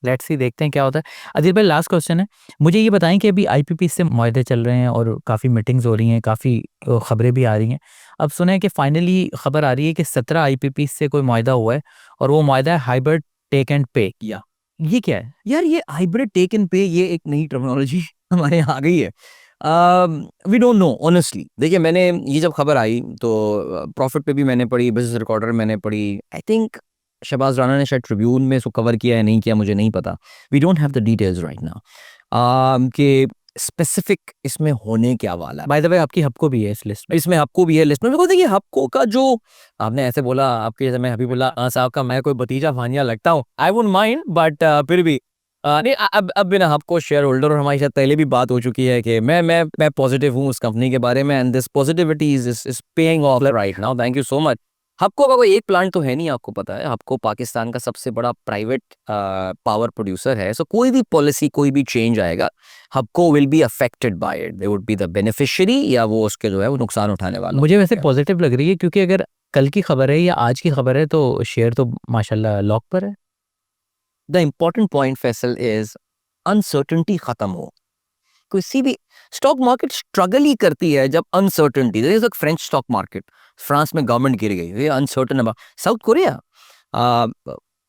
लेट्स सी, देखते हैं क्या होता है। अदिल भाई, लास्ट क्वेश्चन है, मुझे ये बताएं कि अभी आईपीपी से मुआहदे चल रहे हैं और काफ़ी मीटिंग्स हो रही हैं, काफ़ी खबरें भी आ रही हैं। अब सुने कि फाइनली खबर आ रही है कि 17 आईपीपी से कोई मुआहदा हुआ है और वो मुआहदा है हाइब्रिड टेक एंड पे। ये क्या है यार? ये हाइब्रिड टेक एंड पे, ये एक नई टर्मिनोलॉजी हमारे यहाँ आ गई है। We don't know honestly. देखिए, मैंने ये जब खबर आई तो प्रॉफिट पे भी मैंने पढ़ी, बिजनेस रिकॉर्डर मैंने पढ़ी। आई थिंक शहबाज राणा ने शायद ट्रिब्यून में इसको कवर किया है, नहीं किया मुझे नहीं पता। We don't have the details right now कि स्पेसिफिक इसमें होने क्या वाला है। बाय द वे, आपकी हबको भी है इस लिस्ट में। इसमें हबको भी है लिस्ट में। मेरे को देखिए, हबको का जो आपने ऐसे बोला, आपके जैसे मैं हबीबुल्ला साहब का मैं कोई भतीजा भांजा लगता हूँ, आई वुडंट माइंड, बट फिर भी नहीं, अब बिना हबको शेयर होल्डर, और हमारी शायद पहले भी बात हो चुकी है कि मैं पॉजिटिव हूँ उस कंपनी के बारे में, and this positivity is paying off right now. Thank you so much. Hubco का कोई एक प्लांट तो है नहीं, आपको पता है। हबको पाकिस्तान का सबसे बड़ा प्राइवेट पावर प्रोड्यूसर है। सो कोई भी पॉलिसी, कोई भी चेंज आएगा, Hubco will be affected by it. They would be the beneficiary, या वो उसके जो है वो नुकसान उठाने वाला। मुझे वैसे पॉजिटिव लग रही है, क्योंकि अगर कल की खबर है या आज की खबर है तो शेयर तो माशाल्लाह लॉक पर है। The important point Faisal is uncertainty खत्म हो। किसी भी स्टॉक मार्केट स्ट्रगल ही करती है जब अनसर्टेनिटी। जैसे फ्रेंच स्टॉक मार्केट, फ्रांस में गवर्नमेंट गिर गई, ये अनसर्टन है। साउथ कोरिया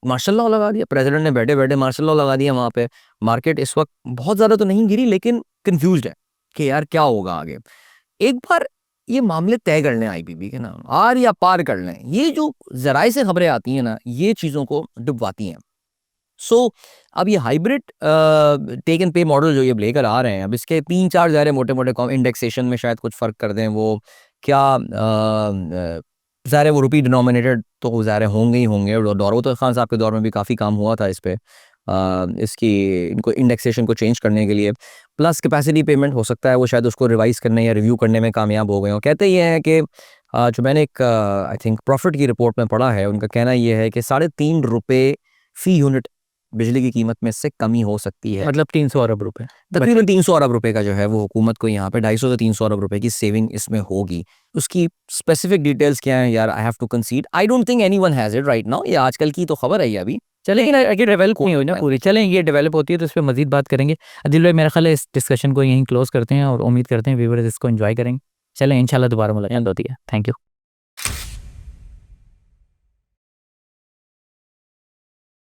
मार्शल लॉ लगा दिया, प्रेसिडेंट ने बैठे बैठे मार्शल लॉ लगा दिया वहाँ पे। मार्केट इस वक्त बहुत ज़्यादा तो नहीं गिरी, लेकिन कंफ्यूज्ड है कि यार क्या होगा आगे। एक बार ये मामले तय कर लें आईपीपी के ना, आर या पार कर लें, ये जो जराए से खबरें आती हैं ना, ये चीज़ों को डुबवाती हैं। सो अब ये हाइब्रिड टेक एंड पे मॉडल जो ये लेकर आ रहे हैं, अब इसके 3-4 ज़ाहिर मोटे मोटे इंडेक्सेशन में शायद कुछ फ़र्क कर दें। वो क्या ज़ाहिर वो रुपी डिनोमिनेटेड तो ज़ाहिर होंगे ही होंगे। और दाऊद खान साहब के दौर में भी काफ़ी काम हुआ था इस पे, इसकी इनको इंडेक्सेशन को चेंज करने के लिए। प्लस कैपेसिटी पेमेंट हो सकता है वो शायद उसको रिवाइज़ करने या रिव्यू करने में कामयाब हो गए हों। कहते ये हैं कि जो मैंने एक आई थिंक प्रॉफिट की रिपोर्ट में पढ़ा है, उनका कहना ये है कि 3.5 रुपये फ़ी यूनिट बिजली की कीमत में से कमी हो सकती है। मतलब 300 अरब रुपए। तकरीबन 300 अरब रुपए का जो है वो हुकूमत को यहाँ पे 250 से 300 अरब रुपए की सेविंग इसमें होगी। उसकी स्पेसिफिक डिटेल्स क्या हैं यार, I have to concede, I don't think anyone has it right now. ये आजकल की तो खबर है ये अभी। चलें, आगे डेवलप नहीं हुई ना पूरी, चलें ये डेवलप होती है तो इस पर मजीद बात करेंगे। अदिल भाई, मेरा ख्याल है इस डिस्कशन को यहीं क्लोज करते हैं और उम्मीद करते हैं व्यूअर्स इसको एंजॉय करेंगे। चलें, इंशाल्लाह दोबारा मुलाकात होती है। Thank you.